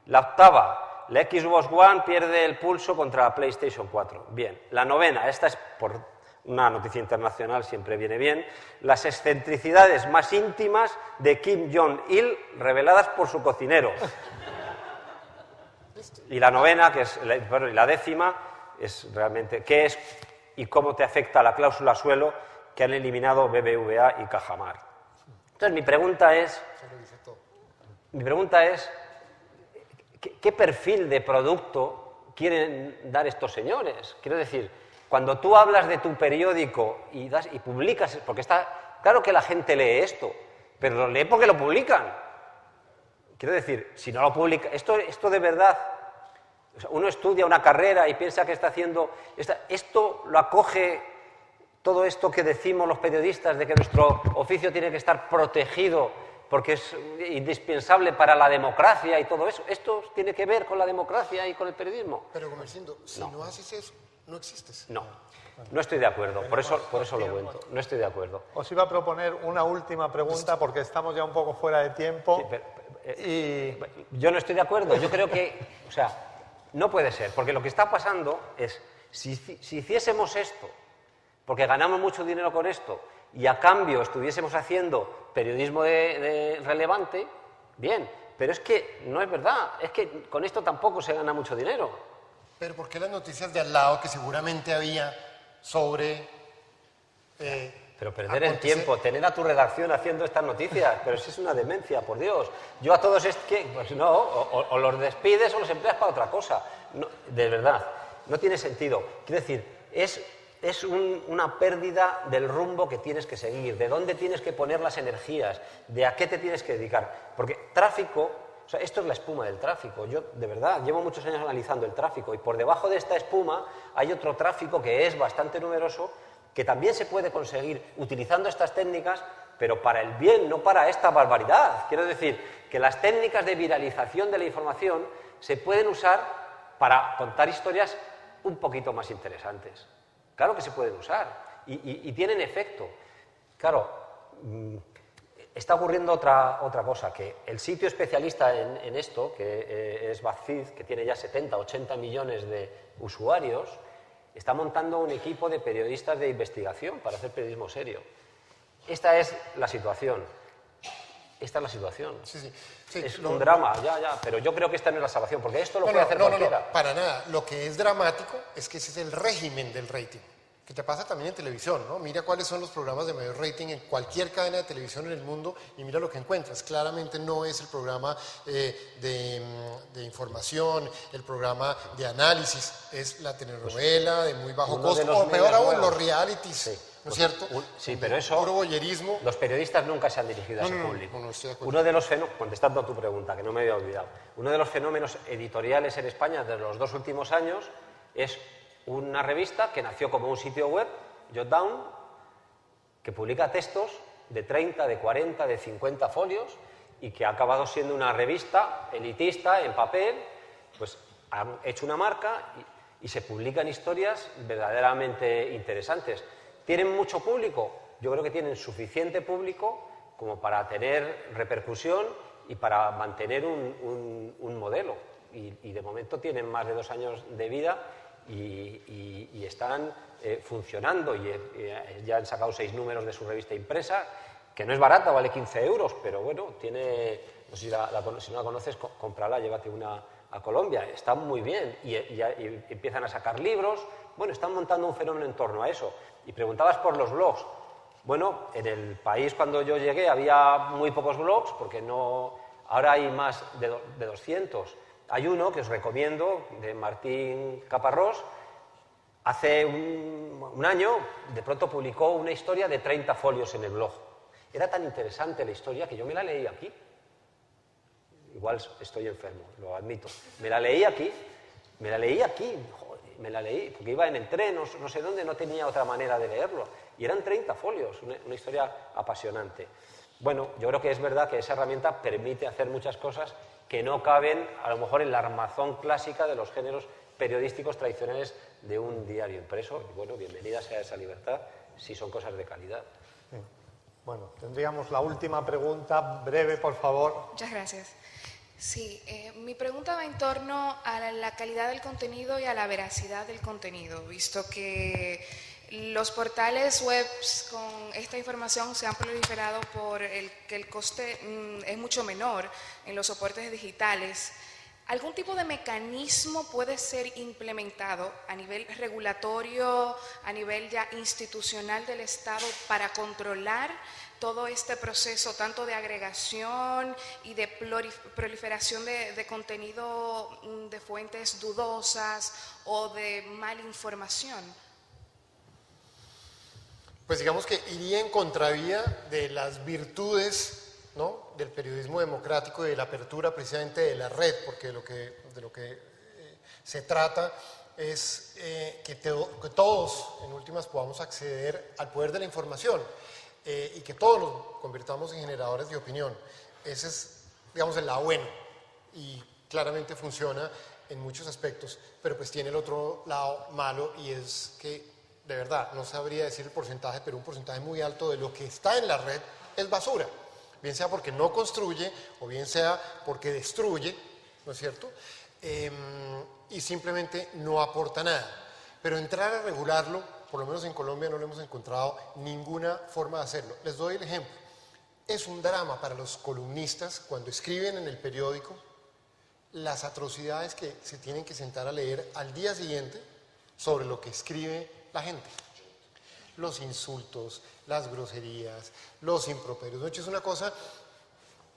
La octava, la Xbox One pierde el pulso contra la PlayStation 4. Bien, la novena, esta es por una noticia internacional, siempre viene bien, las excentricidades más íntimas de Kim Jong-il reveladas por su cocinero. Y la novena, que es la décima, es realmente qué es y cómo te afecta la cláusula suelo que han eliminado BBVA y Cajamar. Entonces, mi pregunta es, ¿qué perfil de producto quieren dar estos señores? Quiero decir, cuando tú hablas de tu periódico y publicas, porque está claro que la gente lee esto, pero lo lee porque lo publican. Quiero decir, si no lo publica, esto de verdad, o sea, uno estudia una carrera y piensa que está haciendo, esto lo acoge todo esto que decimos los periodistas de que nuestro oficio tiene que estar protegido porque es indispensable para la democracia y todo eso. ¿Esto tiene que ver con la democracia y con el periodismo? Pero, Comercindo, si no haces eso, no existes. No estoy de acuerdo, por eso lo cuento. No estoy de acuerdo. Os iba a proponer una última pregunta porque estamos ya un poco fuera de tiempo. Sí, yo no estoy de acuerdo. Yo creo que, o sea, no puede ser, porque lo que está pasando es, si hiciésemos esto, porque ganamos mucho dinero con esto, y a cambio estuviésemos haciendo periodismo relevante, bien, pero es que no es verdad, es que con esto tampoco se gana mucho dinero. Pero ¿por qué las noticias de al lado, que seguramente había sobre... Pero perder el tiempo, tener a tu redacción haciendo estas noticias, pero si es una demencia, por Dios. Yo a todos es que, pues no, o los despides o los empleas para otra cosa. No, de verdad, no tiene sentido. Quiero decir, es una pérdida del rumbo que tienes que seguir, de dónde tienes que poner las energías, de a qué te tienes que dedicar. Porque tráfico, o sea, esto es la espuma del tráfico. Yo, de verdad, llevo muchos años analizando el tráfico y por debajo de esta espuma hay otro tráfico que es bastante numeroso, que también se puede conseguir utilizando estas técnicas, pero para el bien, no para esta barbaridad. Quiero decir que las técnicas de viralización de la información se pueden usar para contar historias un poquito más interesantes. Claro que se pueden usar y tienen efecto. Claro, está ocurriendo otra cosa, que el sitio especialista en esto, que es BuzzFeed, que tiene ya 70, 80 millones de usuarios, está montando un equipo de periodistas de investigación para hacer periodismo serio. Esta es la situación. Esta es la situación. Sí, es un drama, pero yo creo que esta no es la salvación, porque esto lo puede hacer cualquiera. No, para nada. Lo que es dramático es que ese es el régimen del rating, que te pasa también en televisión, ¿no? Mira cuáles son los programas de mayor rating en cualquier cadena de televisión en el mundo y mira lo que encuentras. Claramente no es el programa de información, el programa de análisis, es la telenovela de muy bajo costo, o peor aún, los realities, sí, ¿no es cierto? Sí, pero eso... Puro boyerismo. Los periodistas nunca se han dirigido a ese público. No estoy de acuerdo. Uno de los fenómenos, contestando a tu pregunta, que no me había olvidado, uno de los fenómenos editoriales en España de los 2 últimos años es una revista que nació como un sitio web, Jotdown, que publica textos de 30, de 40, de 50 folios y que ha acabado siendo una revista elitista en papel, pues han hecho una marca y se publican historias verdaderamente interesantes. ¿Tienen mucho público? Yo creo que tienen suficiente público como para tener repercusión y para mantener un modelo. Y de momento tienen más de 2 años de vida y están funcionando y ya han sacado 6 números de su revista impresa, que no es barata, vale 15 euros, pero bueno, tiene, no sé si no la conoces, cómprala, llévate una a Colombia, está muy bien y empiezan a sacar libros, bueno, están montando un fenómeno en torno a eso. Y preguntabas por los blogs. Bueno, en el país cuando yo llegué había muy pocos blogs, porque no, ahora hay más de 200. Hay uno que os recomiendo, de Martín Caparrós. Hace un año, de pronto publicó una historia de 30 folios en el blog. Era tan interesante la historia que yo me la leí aquí. Igual estoy enfermo, lo admito. Me la leí aquí, joder, me la leí, porque iba en el tren, no sé dónde, no tenía otra manera de leerlo. Y eran 30 folios, una historia apasionante. Bueno, yo creo que es verdad que esa herramienta permite hacer muchas cosas que no caben, a lo mejor, en la armazón clásica de los géneros periodísticos tradicionales de un diario impreso. Y bueno, bienvenida sea esa libertad, si son cosas de calidad. Sí. Bueno, tendríamos la última pregunta, breve, por favor. Muchas gracias. Sí, mi pregunta va en torno a la calidad del contenido y a la veracidad del contenido, visto que los portales web con esta información se han proliferado por que el coste es mucho menor en los soportes digitales. ¿Algún tipo de mecanismo puede ser implementado a nivel regulatorio, a nivel ya institucional del Estado para controlar todo este proceso tanto de agregación y de proliferación de contenido de fuentes dudosas o de mala información? Pues digamos que iría en contravía de las virtudes, ¿no?, del periodismo democrático y de la apertura precisamente de la red, porque de lo que se trata es que todos en últimas podamos acceder al poder de la información. Y que todos nos convirtamos en generadores de opinión. Ese es, digamos, el lado bueno y claramente funciona en muchos aspectos, pero pues tiene el otro lado malo y es que, de verdad, no sabría decir el porcentaje, pero un porcentaje muy alto de lo que está en la red es basura, bien sea porque no construye o bien sea porque destruye, ¿no es cierto? Y simplemente no aporta nada. Pero entrar a regularlo, por lo menos en Colombia no le hemos encontrado ninguna forma de hacerlo. Les doy el ejemplo. Es un drama para los columnistas cuando escriben en el periódico las atrocidades que se tienen que sentar a leer al día siguiente sobre lo que escribe la gente. los insultos, las groserías, los improperios. De hecho, es una cosa,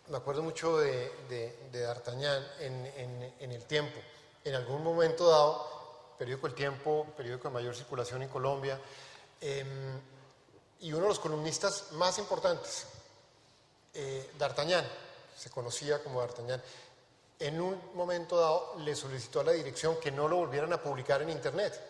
me acuerdo mucho de D'Artagnan en El Tiempo. En algún momento dado, periódico El Tiempo, periódico de mayor circulación en Colombia, y uno de los columnistas más importantes, D'Artagnan, se conocía como D'Artagnan, en un momento dado le solicitó a la dirección que no lo volvieran a publicar en internet,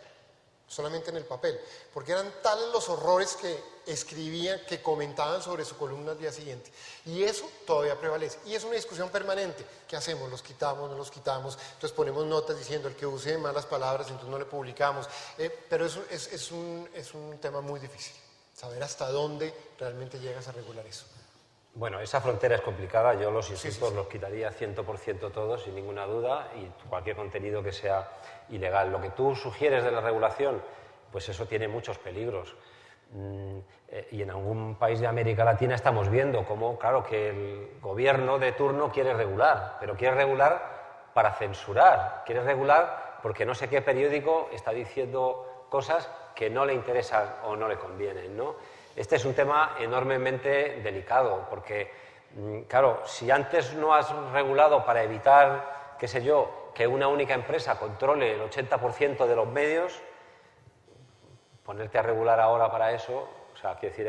solamente en el papel, porque eran tales los horrores que escribían, que comentaban sobre su columna al día siguiente. Y eso todavía prevalece. Y es una discusión permanente. ¿Qué hacemos? ¿Los quitamos? ¿No los quitamos? Entonces ponemos notas diciendo el que use malas palabras, entonces no le publicamos. Pero eso es un tema muy difícil, saber hasta dónde realmente llegas a regular eso. Bueno, esa frontera es complicada, yo los insultos los quitaría 100% todos, sin ninguna duda, y cualquier contenido que sea ilegal. Lo que tú sugieres de la regulación, pues eso tiene muchos peligros. Y en algún país de América Latina estamos viendo cómo, claro, que el gobierno de turno quiere regular, pero quiere regular para censurar, quiere regular porque no sé qué periódico está diciendo cosas que no le interesan o no le convienen, ¿no? Este es un tema enormemente delicado, porque, claro, si antes no has regulado para evitar, qué sé yo, que una única empresa controle el 80% de los medios, ponerte a regular ahora para eso, o sea, quiero decir,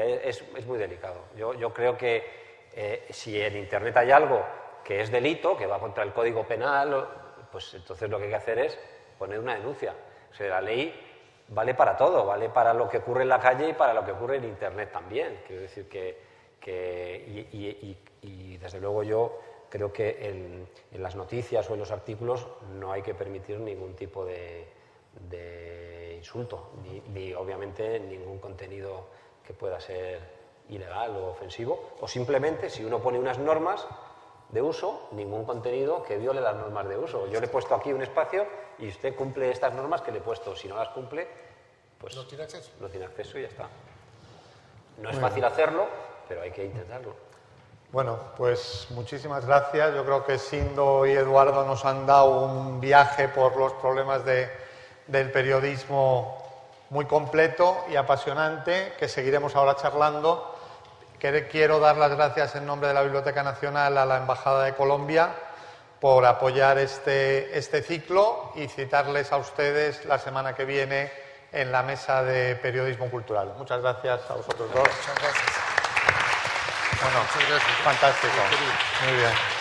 es muy delicado. Yo creo que si en Internet hay algo que es delito, que va contra el Código Penal, pues entonces lo que hay que hacer es poner una denuncia. O sea, la ley vale para todo, vale para lo que ocurre en la calle y para lo que ocurre en Internet también. Quiero decir y desde luego yo creo que en las noticias o en los artículos no hay que permitir ningún tipo de insulto, ni obviamente ningún contenido que pueda ser ilegal o ofensivo, o simplemente si uno pone unas normas de uso, ningún contenido que viole las normas de uso. Yo le he puesto aquí un espacio y usted cumple estas normas que le he puesto. Si no las cumple, pues no tiene acceso. No tiene acceso y ya está. No es fácil hacerlo, pero hay que intentarlo. Bueno, pues muchísimas gracias. Yo creo que Sindo y Eduardo nos han dado un viaje por los problemas del periodismo muy completo y apasionante, que seguiremos ahora charlando. Quiero dar las gracias en nombre de la Biblioteca Nacional a la Embajada de Colombia por apoyar este ciclo y citarles a ustedes la semana que viene en la mesa de periodismo cultural. Muchas gracias a vosotros dos. Muchas gracias. Bueno, Muchas gracias. fantástico. Muy bien.